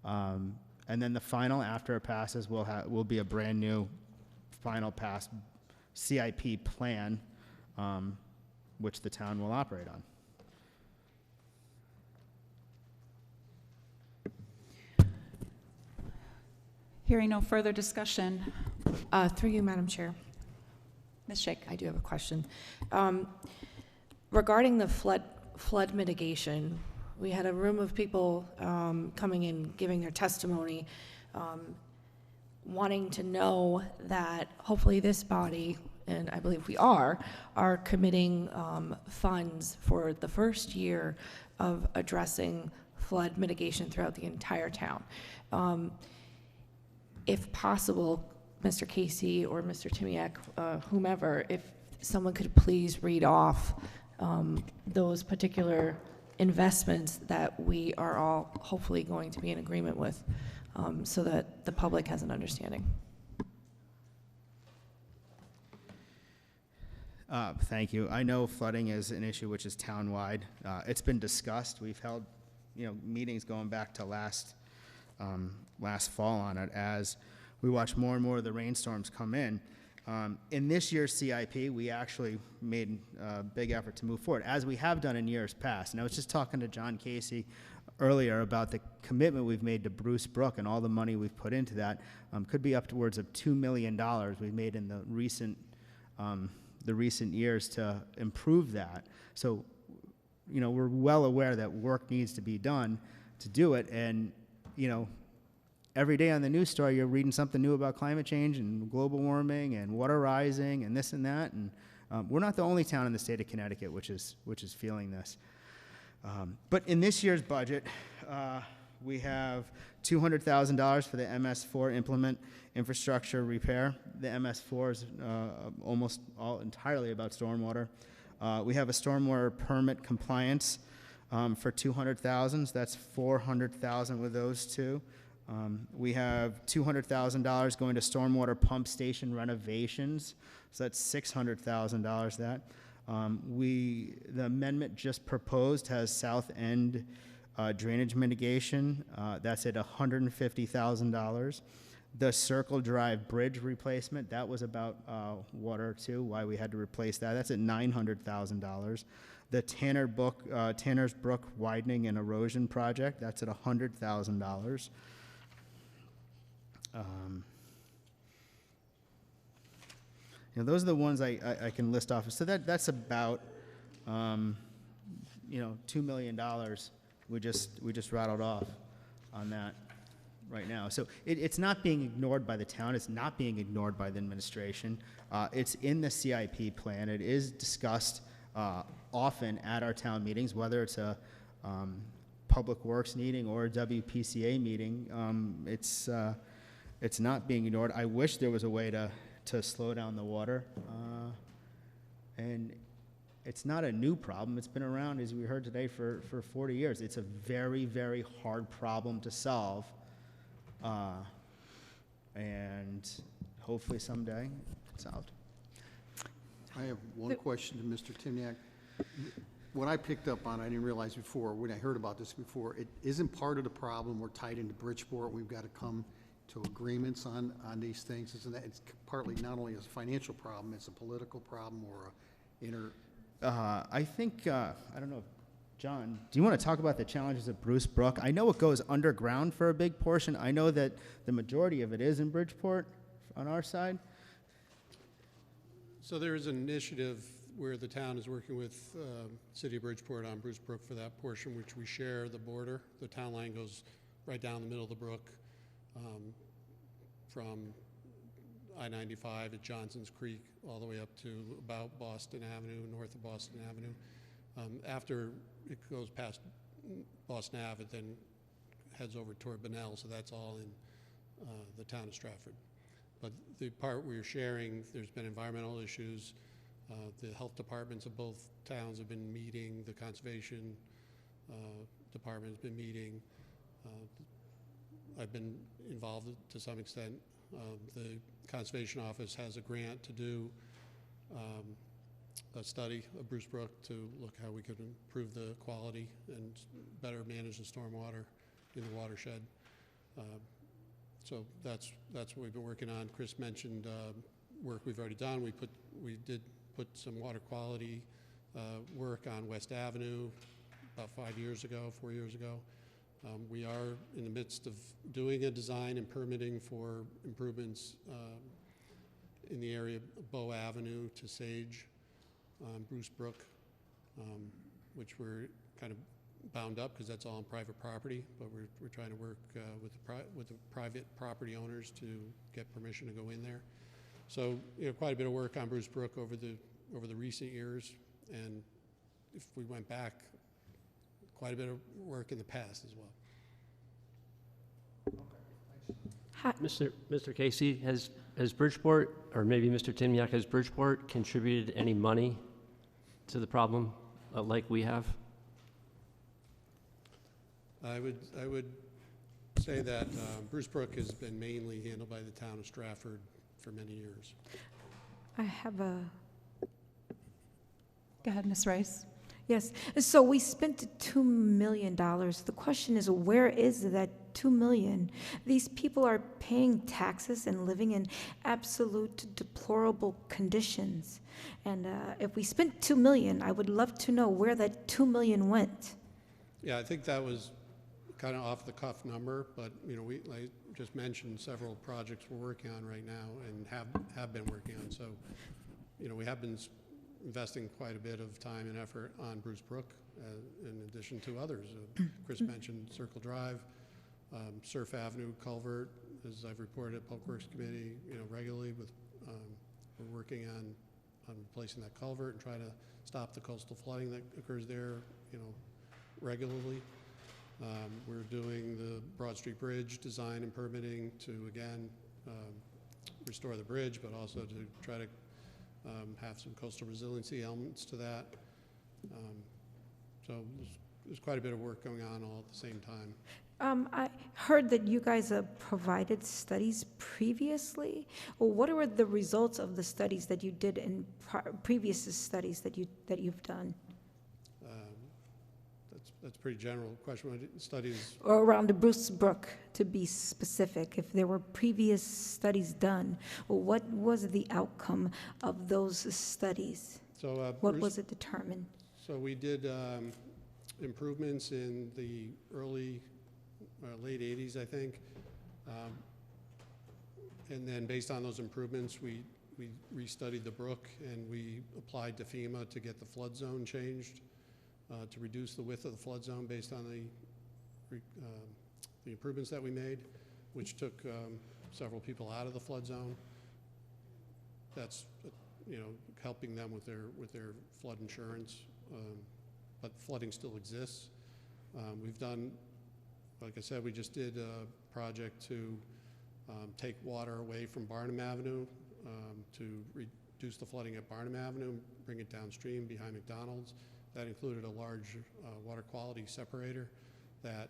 And then the final, after it passes, will be a brand-new final pass CIP plan, which the town will operate on. Hearing no further discussion, Through you, Madam Chair. Ms. Shake. I do have a question. Regarding the flood mitigation, we had a room of people coming in, giving their testimony, wanting to know that hopefully this body, and I believe we are committing funds for the first year of addressing flood mitigation throughout the entire town. If possible, Mr. Casey or Mr. Timiak, whomever, if someone could please read off those particular investments that we are all hopefully going to be in agreement with, so that the public has an understanding. Thank you. I know flooding is an issue which is town-wide. It's been discussed. We've held, meetings going back to last fall on it as we watch more and more of the rainstorms come in. In this year's CIP, we actually made a big effort to move forward, as we have done in years past. And I was just talking to John Casey earlier about the commitment we've made to Bruce Brook and all the money we've put into that. Could be upwards of $2 million we've made in the recent years to improve that. So, we're well aware that work needs to be done to do it. And, every day on the news story, you're reading something new about climate change and global warming and water rising and this and that. And we're not the only town in the state of Connecticut which is feeling this. But in this year's budget, we have $200,000 for the MS4 implement infrastructure repair. The MS4 is almost all entirely about stormwater. We have a stormwater permit compliance for $200,000. So that's $400,000 with those two. We have $200,000 going to stormwater pump station renovations, so that's $600,000 that. The amendment just proposed has South End drainage mitigation, that's at $150,000. The Circle Drive bridge replacement, that was about water too, why we had to replace that, that's at $900,000. The Tanner's Brook widening and erosion project, that's at $100,000. Those are the ones I can list off. So that's about $2 million we just rattled off on that right now. So it's not being ignored by the town. It's not being ignored by the administration. It's in the CIP plan. It is discussed often at our town meetings, whether it's a Public Works meeting or a WPCA meeting. It's not being ignored. I wish there was a way to slow down the water. And it's not a new problem. It's been around, as we heard today, for 40 years. It's a very, very hard problem to solve. And hopefully someday it's solved. I have one question to Mr. Timniak. What I picked up on, I didn't realize before, when I heard about this before, it isn't part of the problem. We're tied into Bridgeport. We've got to come to agreements on these things. Isn't that, it's partly not only a financial problem, it's a political problem or a inner. I think, I don't know, John, do you want to talk about the challenges of Bruce Brook? I know it goes underground for a big portion. I know that the majority of it is in Bridgeport on our side. So there is an initiative where the town is working with City of Bridgeport on Bruce Brook for that portion, which we share the border. The town line goes right down the middle of the brook from I-95 at Johnson's Creek all the way up to about Boston Avenue, north of Boston Avenue. After it goes past Boston Ave, it then heads over toward Bunnell, so that's all in the town of Stratford. But the part we're sharing, there's been environmental issues. The health departments of both towns have been meeting. The conservation department has been meeting. I've been involved to some extent. The conservation office has a grant to do a study of Bruce Brook to look how we could improve the quality and better manage the stormwater in the watershed. So that's what we've been working on. Chris mentioned work we've already done. We did put some water quality work on West Avenue about 4 years ago. We are in the midst of doing a design and permitting for improvements in the area of Bow Avenue to Sage, Bruce Brook, which we're kind of bound up because that's all on private property, but we're trying to work with the private property owners to get permission to go in there. So quite a bit of work on Bruce Brook over the recent years, and if we went back, quite a bit of work in the past as well. Mr. Casey, has Bridgeport, or maybe Mr. Timniak, has Bridgeport contributed any money to the problem like we have? I would say that Bruce Brook has been mainly handled by the town of Stratford for many years. I have a... Go ahead, Ms. Rice. Yes, so we spent $2 million. The question is, where is that $2 million? These people are paying taxes and living in absolute deplorable conditions. And if we spent $2 million, I would love to know where that $2 million went. Yeah, I think that was kind of off the cuff number, but I just mentioned several projects we're working on right now and have been working on. So, we have been investing quite a bit of time and effort on Bruce Brook, in addition to others. Chris mentioned Circle Drive, Surf Avenue Culvert, as I've reported at Public Works Committee, regularly. We're working on replacing that culvert and trying to stop the coastal flooding that occurs there, regularly. We're doing the Broad Street Bridge design and permitting to, again, restore the bridge, but also to try to have some coastal resiliency elements to that. So there's quite a bit of work going on all at the same time. I heard that you guys provided studies previously. Well, what were the results of the studies that you did in previous studies that you've done? That's a pretty general question. What studies? Or around the Bruce Brook, to be specific. If there were previous studies done, what was the outcome of those studies? So what was it determined? So we did improvements in the early, late 80s, I think. And then based on those improvements, we restudied the brook and we applied to FEMA to get the flood zone changed. To reduce the width of the flood zone based on the improvements that we made, which took several people out of the flood zone. That's helping them with their flood insurance, but flooding still exists. We've done, like I said, we just did a project to take water away from Barnum Avenue to reduce the flooding at Barnum Avenue, bring it downstream behind McDonald's. That included a large water quality separator that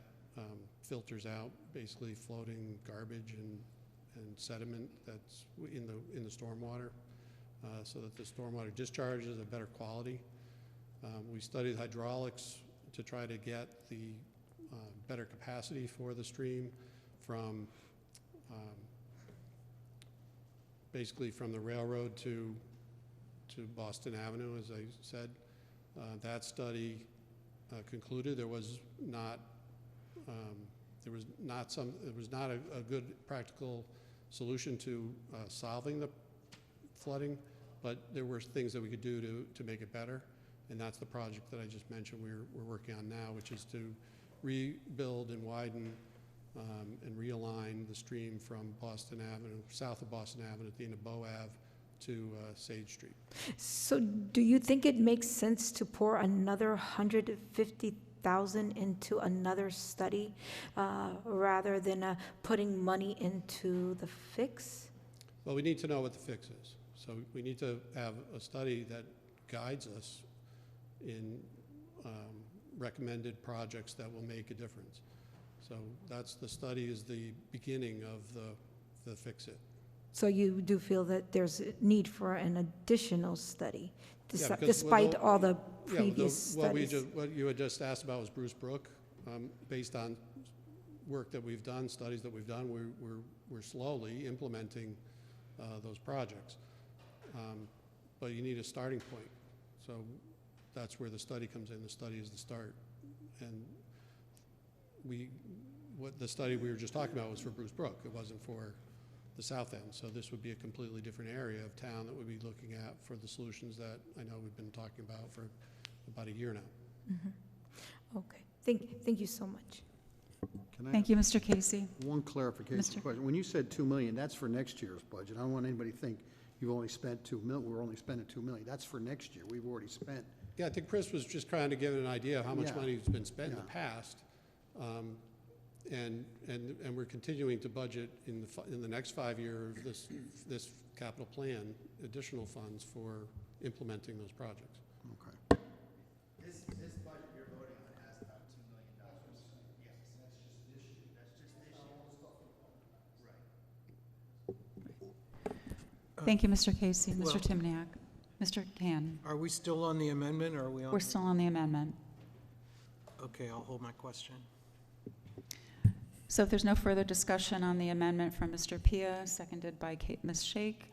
filters out basically floating garbage and sediment that's in the stormwater. so that the stormwater discharge is of better quality. We studied hydraulics to try to get the better capacity for the stream from basically from the railroad to Boston Avenue, as I said. That study concluded there was not a good practical solution to solving the flooding, but there were things that we could do to make it better, and that's the project that I just mentioned we're working on now, which is to rebuild and widen and realign the stream from Boston Avenue, south of Boston Avenue at the end of Bow Ave to Sage Street. So do you think it makes sense to pour another 150,000 into another study rather than putting money into the fix? Well, we need to know what the fix is. So we need to have a study that guides us in recommended projects that will make a difference. So that's the study is the beginning of the fix-it. So you do feel that there's a need for an additional study, Yeah, because despite all the previous studies? What you had just asked about was Bruce Brook. Based on work that we've done, studies that we've done, we're slowly implementing those projects. But you need a starting point. So that's where the study comes in. The study is the start. And the study we were just talking about was for Bruce Brook. It wasn't for the south end. So this would be a completely different area of town that we'd be looking at for the solutions that I know we've been talking about for about a year now. Mm-hmm. Okay. Thank you so much. Thank you, Mr. Casey. One clarification question. When you said 2 million, that's for next year's budget. I don't want anybody to think you've only spent 2 million. We're only spending 2 million. That's for next year. We've already spent. Yeah, I think Chris was just trying to give an idea of how much Yeah. money has been spent in the past. And we're continuing to budget in the next 5 years this capital plan additional funds for implementing those projects. Okay. This budget you're voting on has about $2 million. Yes, that's just this year. That's just this year. Right. Thank you, Mr. Casey. Mr. Well- Timniak. Mr. Can. Are we still on the amendment, or are we on? We're still on the amendment. Okay, I'll hold my question. So if there's no further discussion on the amendment from Mr. Pia, seconded by Ms. Shake,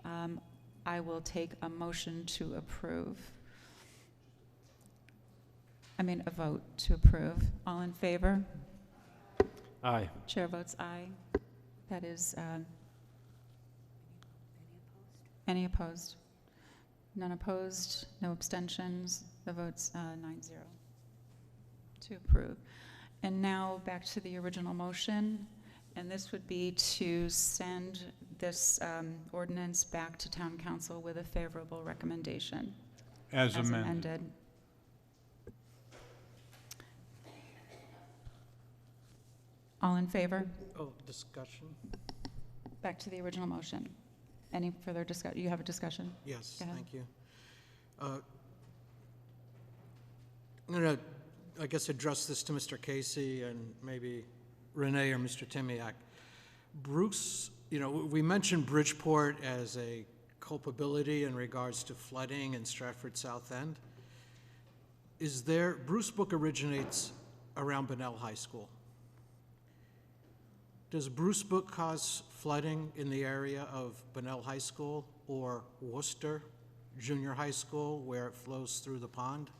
I will take a motion to approve. A vote to approve. All in favor? Aye. Chair votes aye. That is, any opposed? None opposed, no abstentions. The vote's 9-0 to approve. And now back to the original motion, and this would be to send this ordinance back to Town Council with a favorable recommendation. As amended. All in favor? Oh, discussion? Back to the original motion. Any further discussion? You have a discussion? Yes, Go ahead. thank you. I'm going to, I guess, address this to Mr. Casey and maybe Renee or Mr. Timiak. Bruce, we mentioned Bridgeport as a culpability in regards to flooding in Stratford South End. Bruce Brook originates around Bunnell High School. Does Bruce Brook cause flooding in the area of Bunnell High School or Worcester Junior High School, where it flows through the pond,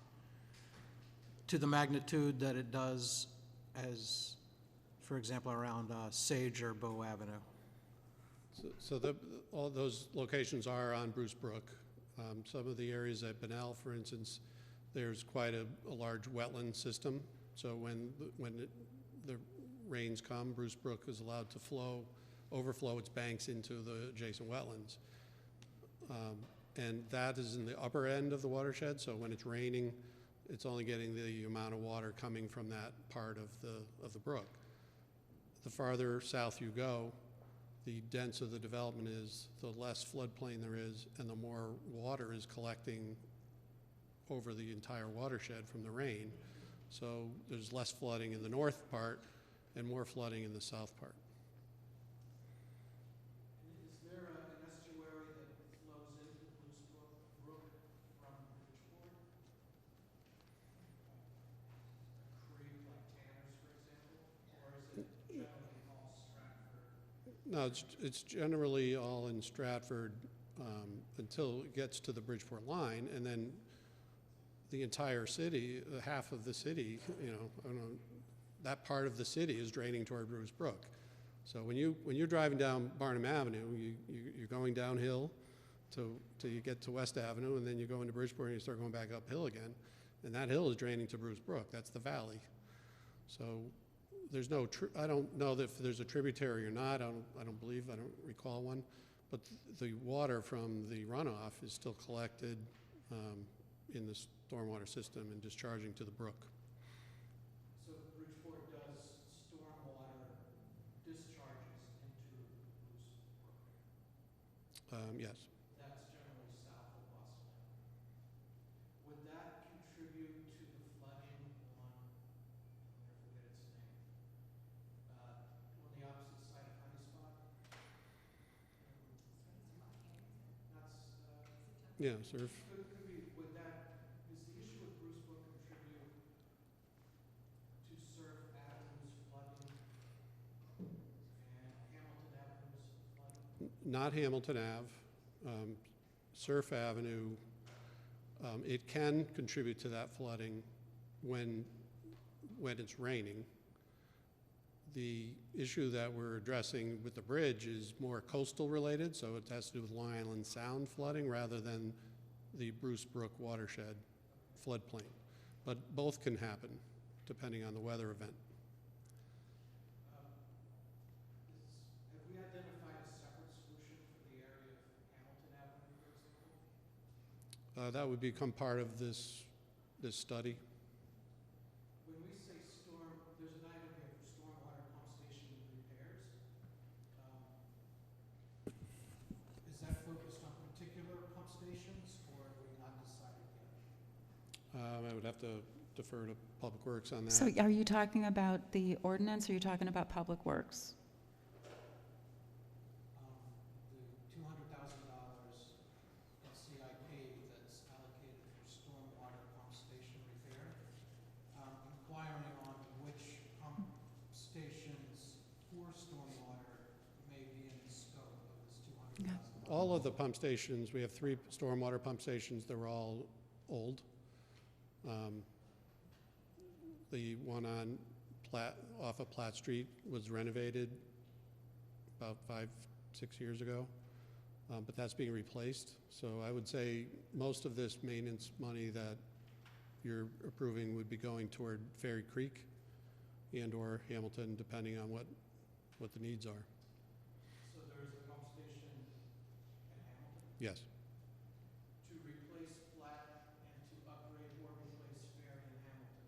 to the magnitude that it does as, for example, around Sage or Bow Avenue? So all those locations are on Bruce Brook. Some of the areas at Bunnell, for instance, there's quite a large wetland system. So when the rains come, Bruce Brook is allowed to overflow its banks into the adjacent wetlands. And that is in the upper end of the watershed, so when it's raining, it's only getting the amount of water coming from that part of the brook. The farther south you go, the denser the development is, the less floodplain there is, and the more water is collecting over the entire watershed from the rain. So there's less flooding in the north part and more flooding in the south part. Is there an estuary that flows into Bruce Brook? No, it's generally all in Stratford until it gets to the Bridgeport line, and then the entire city, half of the city, you know, I don't know, that part of the city is draining toward Bruce Brook. So when you're driving down Barnum Avenue, you're going downhill till you get to West Avenue, and then you go into Bridgeport and you start going back uphill again, and that hill is draining to Bruce Brook. That's the valley. So there's no, I don't know if there's a tributary or not. I don't recall one, but the water from the runoff is still collected in the stormwater system and discharging to the brook. So Bridgeport does stormwater discharges into Bruce Brook? Yes. That's generally south of Boston. Would that contribute to the flooding on, I forget its name, on the opposite side of Honey Spot? Yeah, sir. Would that, is the issue with Bruce Brook contribute to Surf Avenue's flooding and Hamilton Avenue's flooding? Not Hamilton Ave. Surf Avenue, it can contribute to that flooding when it's raining. The issue that we're addressing with the bridge is more coastal related, so it has to do with Long Island Sound flooding rather than the Bruce Brook watershed floodplain. But both can happen depending on the weather event. Have we identified a separate solution for the area of Hamilton Avenue, for example? That would become part of this study. When we say storm, there's an item here for stormwater pump station repairs. Is that focused on particular pump stations, or have we not decided yet? I would have to defer to Public Works on that. So are you talking about the ordinance, or are you talking about Public Works? The $200,000 in CIP that's allocated for stormwater pump station repair, inquiring on which pump stations for stormwater may be in the scope of this $200,000. All of the pump stations, we have 3 stormwater pump stations. They're all old. The one on off of Platt Street was renovated about 5-6 years ago, but that's being replaced. So I would say most of this maintenance money that you're approving would be going toward Ferry Creek and/or Hamilton, depending on what the needs are. So there is a pump station in Hamilton? Yes. To replace Platt and to upgrade or replace Ferry in Hamilton,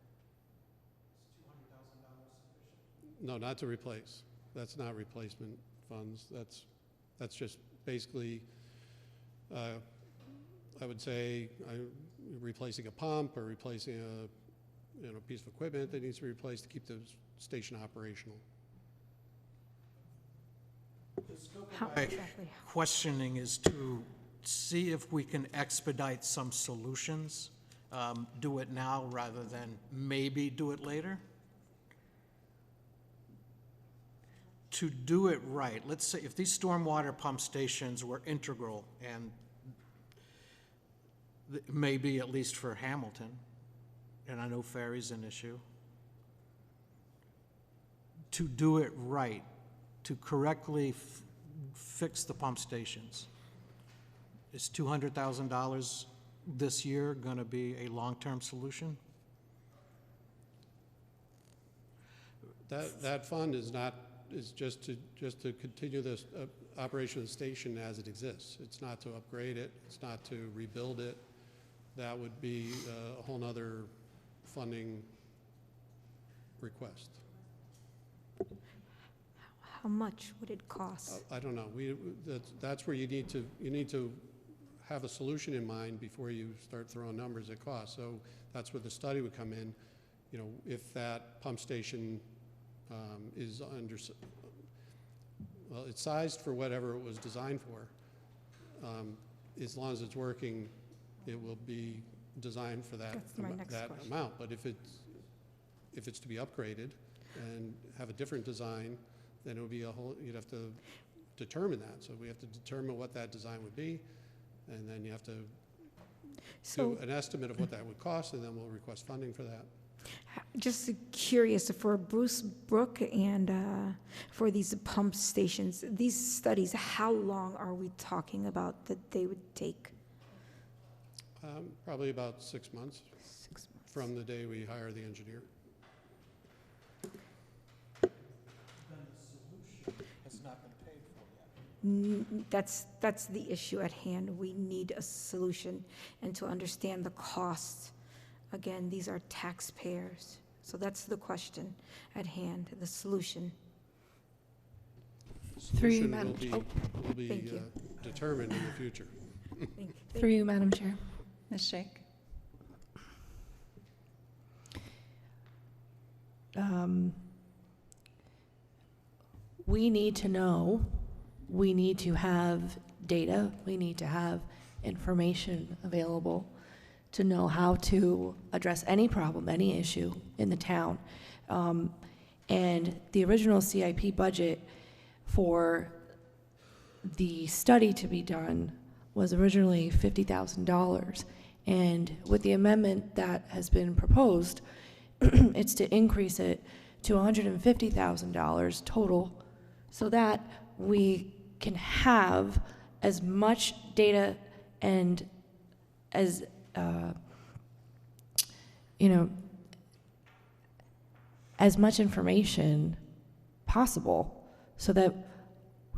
is $200,000 sufficient? No, not to replace. That's not replacement funds. That's just basically, I would say, replacing a pump or replacing a piece of equipment that needs to be replaced to keep the station operational. The scope of my questioning is to see if we can expedite some solutions, do it now rather than maybe do it later. To do it right, let's say if these stormwater pump stations were integral, and maybe at least for Hamilton, and I know Ferry's an issue, to do it right, to correctly fix the pump stations, is $200,000 this year going to be a long-term solution? That fund is just to continue this operation of the station as it exists. It's not to upgrade it. It's not to rebuild it. That would be a whole nother funding request. How much would it cost? I don't know. That's where you need to have a solution in mind before you start throwing numbers at cost. So that's where the study would come in. You know, if that pump station is well, it's sized for whatever it was designed for. As long as it's working, it will be designed for that amount. But if it's to be upgraded and have a different design, then it would be you'd have to determine that. So we have to determine what that design would be, and then you have to So- do an estimate of what that would cost, and then we'll request funding for that. Just curious, for Bruce Brook and for these pump stations, these studies, how long are we talking about that they would take? Probably about 6 months. From the day we hire the engineer. Has not been paid for yet. That's the issue at hand. We need a solution, and to understand the costs. Again, these are taxpayers. So that's the question at hand, the solution. Through you, Solution Madam will be thank you. determined in the future. Through you, Madam Chair. Ms. Shake? We need to know, we need to have data, we need to have information available to know how to address any problem, any issue in the town. And the original CIP budget for the study to be done was originally $50,000. And with the amendment that has been proposed, it's to increase it to $150,000 total so that we can have as much data and as, as much information possible so that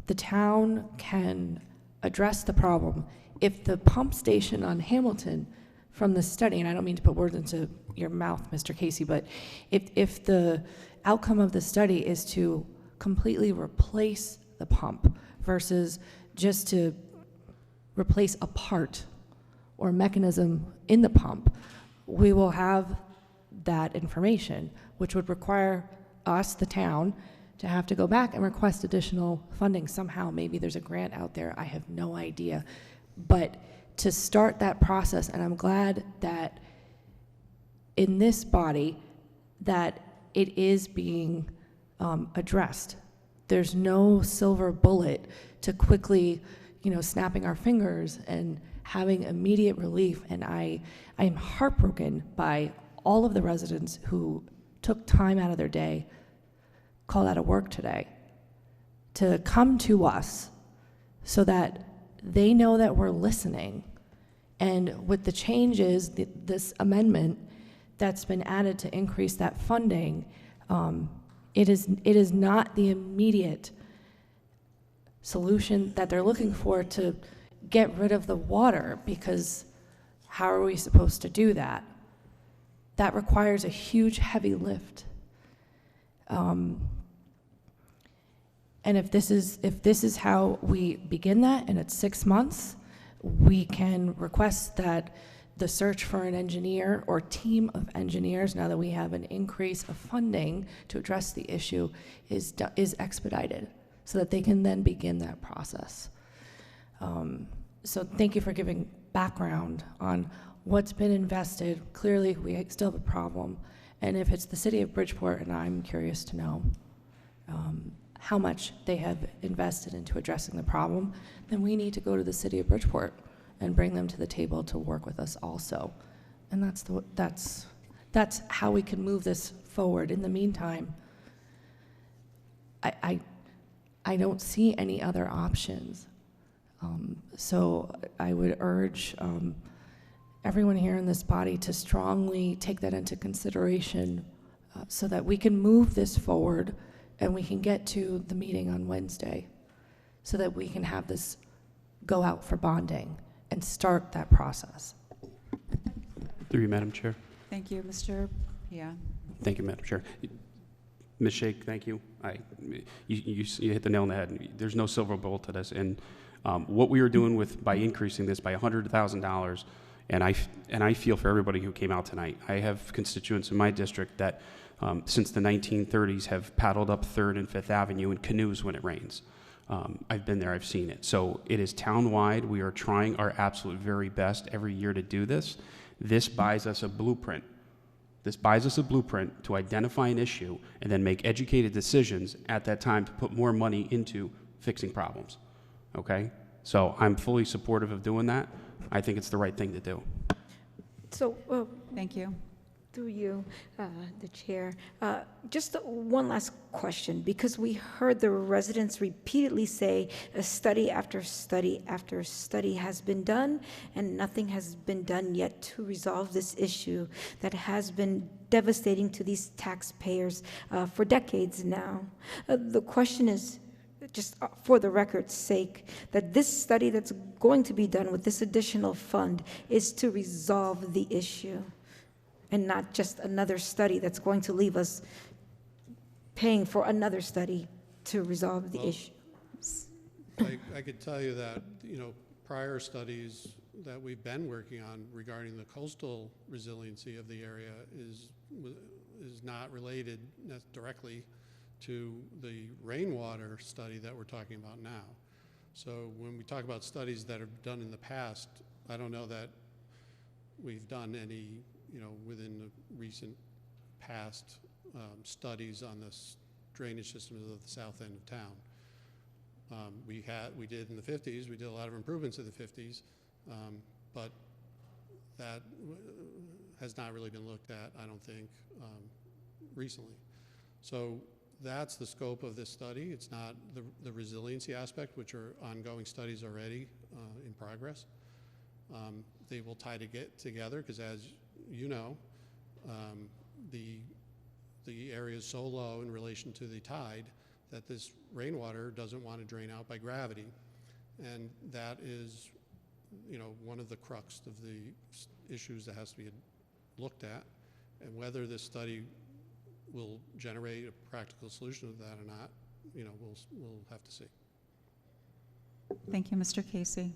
the town can address the problem. If the pump station on Hamilton from the study, and I don't mean to put words into your mouth, Mr. Casey, but if the outcome of the study is to completely replace the pump versus just to replace a part or mechanism in the pump, we will have that information, which would require us, the town, to have to go back and request additional funding somehow. Maybe there's a grant out there, I have no idea. But to start that process, and I'm glad that in this body that it is being addressed. There's no silver bullet to quickly, snapping our fingers and having immediate relief. And I am heartbroken by all of the residents who took time out of their day, called out of work today, to come to us so that they know that we're listening. And with the changes, this amendment that's been added to increase that funding, it is not the immediate solution that they're looking for to get rid of the water, because how are we supposed to do that? That requires a huge, heavy lift. And if this is how we begin that, and it's 6 months, we can request that the search for an engineer or team of engineers, now that we have an increase of funding to address the issue, is expedited so that they can then begin that process. So thank you for giving background on what's been invested. Clearly, we still have a problem. And if it's the city of Bridgeport, and I'm curious to know how much they have invested into addressing the problem, then we need to go to the city of Bridgeport and bring them to the table to work with us also. And that's how we can move this forward. In the meantime, I don't see any other options. So I would urge everyone here in this body to strongly take that into consideration so that we can move this forward and we can get to the meeting on Wednesday so that we can have this go out for bonding and start that process. Through you, Madam Chair. Thank you, Mr. Yeah. Thank you, Madam Chair. Ms. Shake, thank you. You hit the nail on the head. There's no silver bullet to this. And what we are doing by increasing this by $100,000, and I feel for everybody who came out tonight. I have constituents in my district that since the 1930s have paddled up 3rd and 5th Avenue in canoes when it rains. I've been there, I've seen it. So it is town-wide. We are trying our absolute very best every year to do this. This buys us a blueprint. This buys us a blueprint to identify an issue and then make educated decisions at that time to put more money into fixing problems, okay? So I'm fully supportive of doing that. I think it's the right thing to do. So, Thank you. through you, the chair, just one last question, because we heard the residents repeatedly say a study after study after study has been done, and nothing has been done yet to resolve this issue that has been devastating to these taxpayers for decades now. The question is, just for the record's sake, that this study that's going to be done with this additional fund is to resolve the issue, and not just another study that's going to leave us paying for another study to resolve the issue. I could tell you that, prior studies that we've been working on regarding the coastal resiliency of the area is not related directly to the rainwater study that we're talking about now. So when we talk about studies that are done in the past, I don't know that we've done any within the recent past studies on the drainage systems of the south end of town. We did in the 50s, we did a lot of improvements in the 50s, but that has not really been looked at, I don't think, recently. So that's the scope of this study. It's not the resiliency aspect, which are ongoing studies already in progress. They will tie to get together because, as you know, the area is so low in relation to the tide that this rainwater doesn't want to drain out by gravity. And that is, one of the crux of the issues that has to be looked at. And whether this study will generate a practical solution to that or not, we'll have to see. Thank you, Mr. Casey.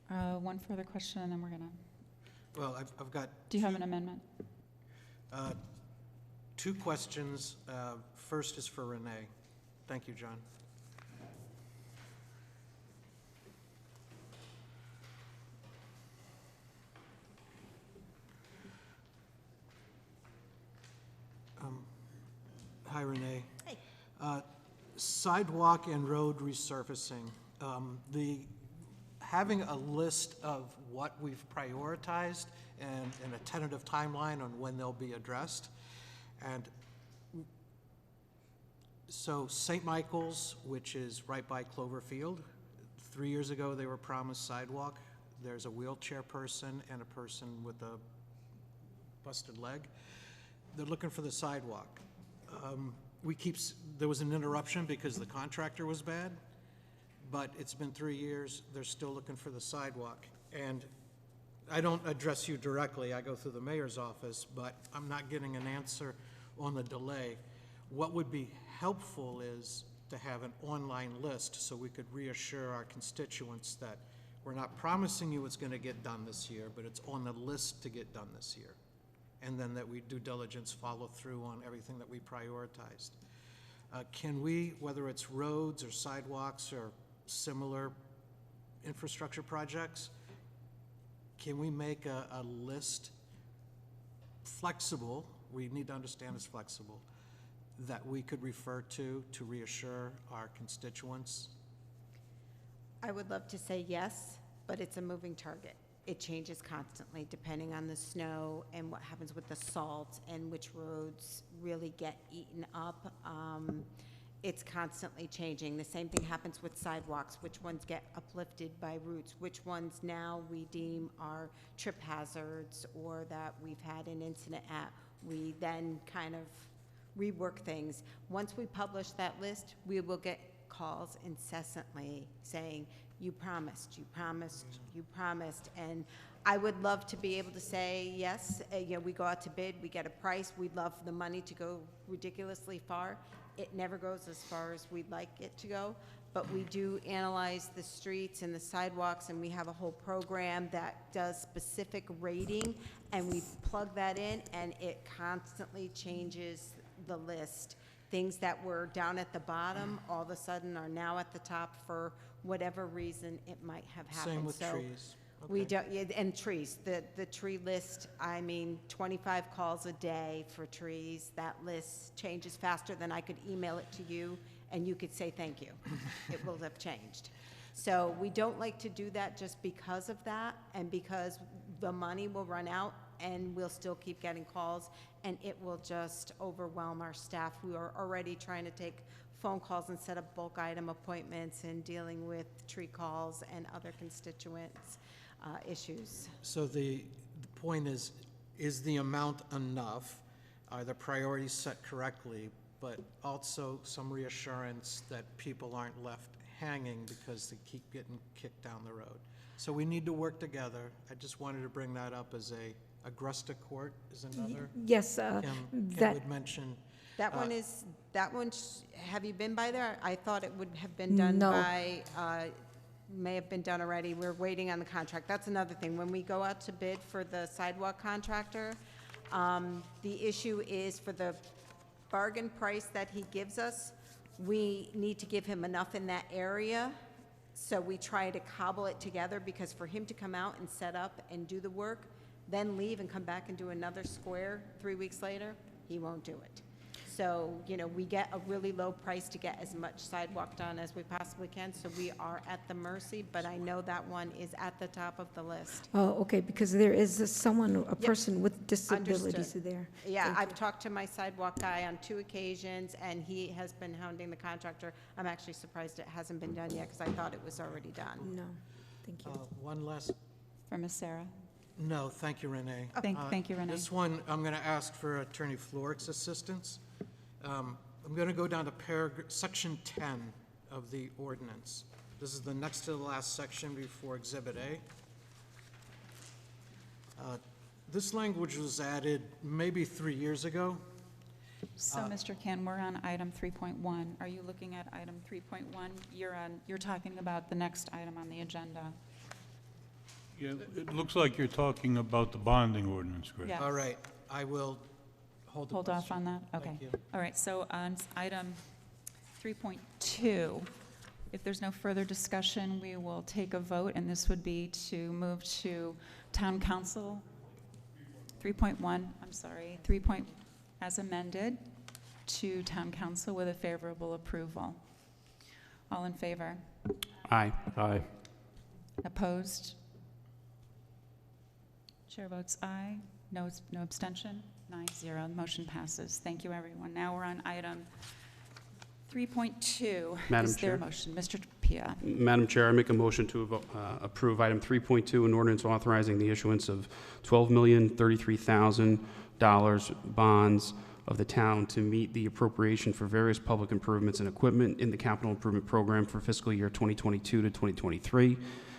One further question, and then we're gonna. Well, I've got. Do you have an amendment? Two questions. First is for Renee. Thank you, John. Hi, Renee. Hi. Sidewalk and road resurfacing. Having a list of what we've prioritized and a tentative timeline on when they'll be addressed. And so St. Michael's, which is right by Cloverfield, 3 years ago they were promised sidewalk. There's a wheelchair person and a person with a busted leg. They're looking for the sidewalk. There was an interruption because the contractor was bad, but it's been 3 years, they're still looking for the sidewalk. And I don't address you directly, I go through the mayor's office, but I'm not getting an answer on the delay. What would be helpful is to have an online list so we could reassure our constituents that we're not promising you it's gonna get done this year, but it's on the list to get done this year. And then that we due diligence follow through on everything that we prioritized. Can we, whether it's roads or sidewalks or similar infrastructure projects, can we make a list flexible, we need to understand it's flexible, that we could refer to reassure our constituents? I would love to say yes, but it's a moving target. It changes constantly depending on the snow and what happens with the salt and which roads really get eaten up. It's constantly changing. The same thing happens with sidewalks, which ones get uplifted by roots, which ones now we deem are trip hazards or that we've had an incident at. We then kind of rework things. Once we publish that list, we will get calls incessantly saying, you promised, you promised, you promised. And I would love to be able to say, yes, we go out to bid, we get a price, we'd love the money to go ridiculously far. It never goes as far as we'd like it to go, but we do analyze the streets and the sidewalks, and we have a whole program that does specific rating, and we plug that in, and it constantly changes the list. Things that were down at the bottom all of a sudden are now at the top for whatever reason it might have happened. Same with trees. Okay. We don't, and trees, the tree list, 25 calls a day for trees. That list changes faster than I could email it to you and you could say thank you. It will have changed. So we don't like to do that just because of that, and because the money will run out, and we'll still keep getting calls, and it will just overwhelm our staff who are already trying to take phone calls and set up bulk item appointments and dealing with tree calls and other constituents' issues. So the point is the amount enough? Are the priorities set correctly? But also some reassurance that people aren't left hanging because they keep getting kicked down the road. So we need to work together. I just wanted to bring that up as Augusta Court is another. Yes, Kim that, would mention. That one, have you been by there? I thought it would have been done No. by, may have been done already. We're waiting on the contract. That's another thing. When we go out to bid for the sidewalk contractor, the issue is for the bargain price that he gives us, we need to give him enough in that area. So we try to cobble it together, because for him to come out and set up and do the work, then leave and come back and do another square 3 weeks later, he won't do it. So, we get a really low price to get as much sidewalk done as we possibly can, so we are at the mercy, but I know that one is at the top of the list. oh, okay, because there is someone, a person with disabilities Understood. there. Yeah, Thank I've talked to my sidewalk guy on 2 occasions, and he has been hounding the contractor. I'm actually surprised it hasn't been done yet, because I thought it was already done. No, thank you. One last, For Ms. Sarah. no, thank you, Renee. Thank you, Renee. This one, I'm going to ask for Attorney Florick's assistance. I'm going to go down to section 10 of the ordinance. This is the next to the last section before Exhibit A. This language was added maybe 3 years ago. So, Mr. Ken, we're on item 3.1. Are you looking at item 3.1? You're talking about the next item on the agenda. Yeah, it looks like you're talking about the bonding ordinance, Greg. Yes. All right, I will hold the Hold off question. on that? Okay. Thank you. All right, so on item 3.2, if there's no further discussion, we will take a vote, and this would be to move to town council. 3.1, I'm sorry, 3. As amended to town council with a favorable approval. All in favor? Aye. Aye. Opposed? Chair votes aye. No abstention? 9-0. The motion passes. Thank you, everyone. Now we're on item 3.2. Madam Is there a Chair? motion? Mr. Pia. Madam Chair, I make a motion to approve item 3.2, an ordinance authorizing the issuance of $12,033,000 bonds of the town to meet the appropriation for various public improvements and equipment in the capital improvement program for fiscal year 2022 to 2023,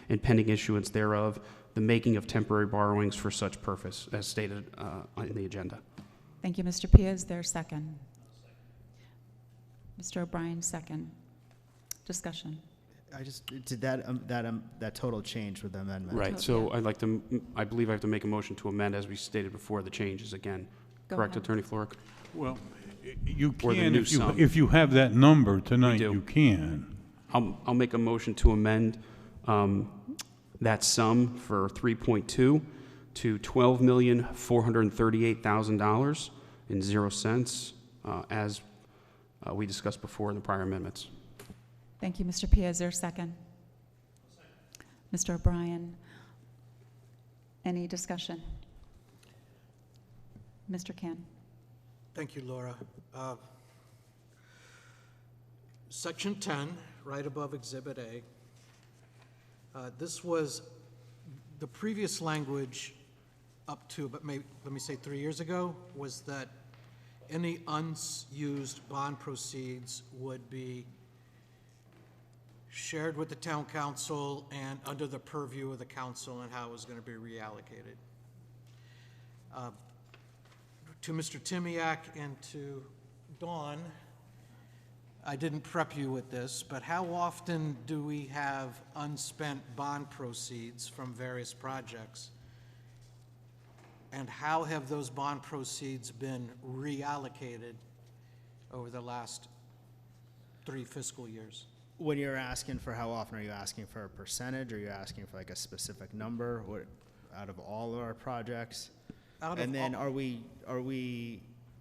and pending issuance thereof, the making of temporary borrowings for such purpose, as stated in the agenda. Thank you, Mr. Pia. Is there a second? Mr. O'Brien, second. Discussion. I just, did that total change with the amendment? Right, so I believe I have to make a motion to amend, as we stated before, the changes again. Go Correct, ahead. Attorney Florick? Well, you Or the can, new sum. if you have that number tonight, do. you can. I'll make a motion to amend that sum for 3.2 to $12,438,000 and 0 cents, as we discussed before in the prior amendments. Thank you, Mr. Pia. Is there a second? Mr. O'Brien, any discussion? Mr. Can. Thank you, Laura. Section 10, right above Exhibit A. This was the previous language up to, but maybe, let me say 3 years ago, was that any unused bond proceeds would be shared with the town council and under the purview of the council, and how it was going to be reallocated. To Mr. Timiak and to Dawn, I didn't prep you with this, but how often do we have unspent bond proceeds from various projects? And how have those bond proceeds been reallocated over the last 3 fiscal years? When you're asking for how often, are you asking for a percentage, or are you asking for like a specific number, what, out of all of our projects? Out of And then all- are we,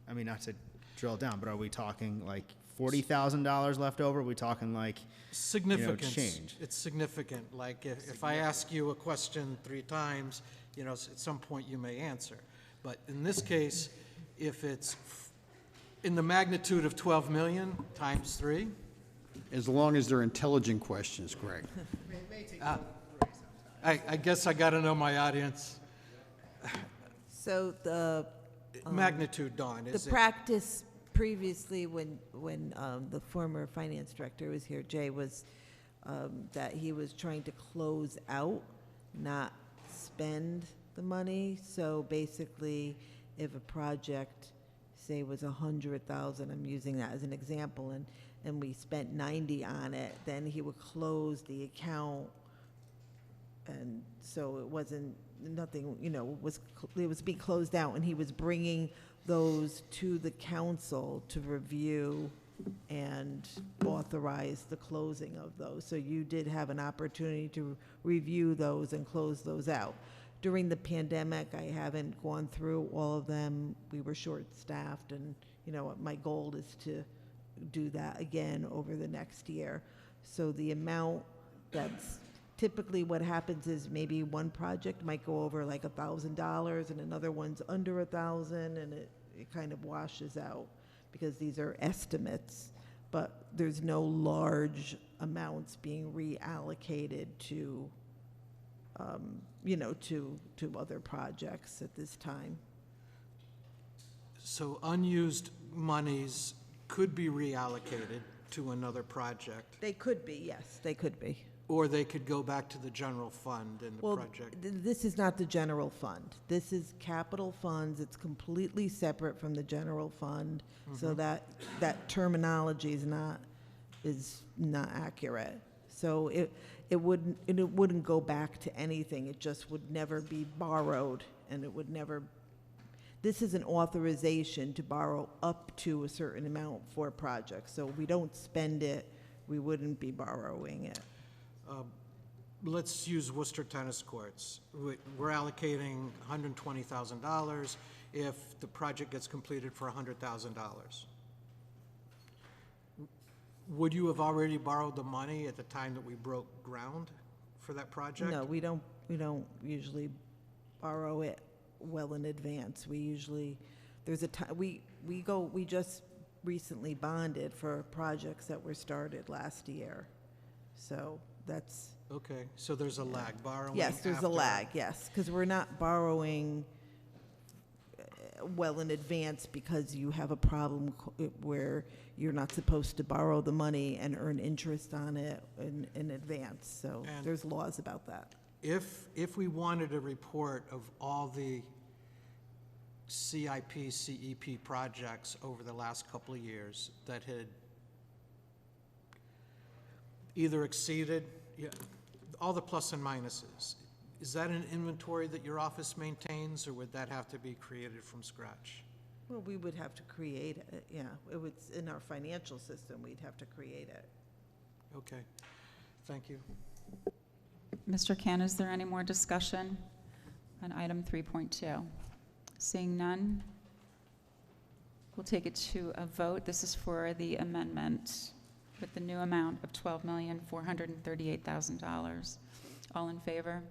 I mean, not to drill down, but are we talking like $40,000 left over? Are we talking like, Significance. change? It's significant. Like if I ask you a question 3 times, at some point you may answer. But in this case, if it's in the magnitude of 12 million times 3. As long as they're intelligent questions, Greg. I guess I got to know my audience. So the Magnitude, Dawn, the is it? practice previously when the former finance director was here, Jay, was that he was trying to close out, not spend the money. So basically, if a project, say, was 100,000, I'm using that as an example, and we spent 90 on it, then he would close the account. And so it wasn't, nothing, it was being closed out, and he was bringing those to the council to review and authorize the closing of those. So you did have an opportunity to review those and close those out. During the pandemic, I haven't gone through all of them. We were short-staffed, and, my goal is to do that again over the next year. So the amount that's typically what happens is maybe one project might go over like $1,000 and another one's under $1,000, and it kind of washes out because these are estimates, but there's no large amounts being reallocated to, to other projects at this time. So unused monies could be reallocated to another project, They could be, yes, they could be. or they could go back to the general fund in the Well, project. this is not the general fund. This is capital funds. It's completely separate from the general fund. So Mhm. that terminology is not accurate. So it wouldn't go back to anything. It just would never be borrowed, and it would never. This is an authorization to borrow up to a certain amount for projects. So if we don't spend it, we wouldn't be borrowing it. Let's use Worcester Tennis Courts. We're allocating $120,000 if the project gets completed for $100,000. Would you have already borrowed the money at the time that we broke ground for that project? No, we don't usually borrow it well in advance. We usually, there's a time, we just recently bonded for projects that were started last year. So that's. Okay, so there's a lag, borrowing Yes, there's after. a lag, yes, because we're not borrowing well in advance because you have a problem where you're not supposed to borrow the money and earn interest on it in advance. So And- there's laws about that. If we wanted a report of all the CIP, CEP projects over the last couple of years that had either exceeded, all the plus and minuses, is that an inventory that your office maintains, or would that have to be created from scratch? Well, we would have to create it, yeah. It would, in our financial system, we'd have to create it. Okay, thank you. Mr. Can, is there any more discussion on item 3.2? Seeing none, we'll take it to a vote. This is for the amendment with the new amount of $12,438,000. All in favor?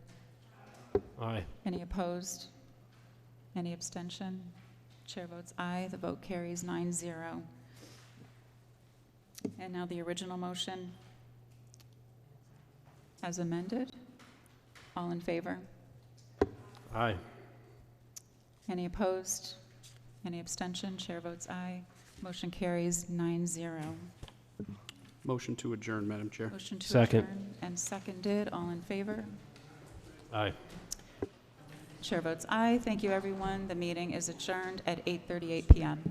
Aye. Any opposed? Any abstention? Chair votes aye. The vote carries 9-0. And now the original motion as amended. All in favor? Aye. Any opposed? Any abstention? Chair votes aye. Motion carries 9-0. Motion to adjourn, Madam Chair. Motion to Second. adjourn and seconded. All in favor? Aye. Chair votes aye. Thank you, everyone. The meeting is adjourned at 8:38 p.m.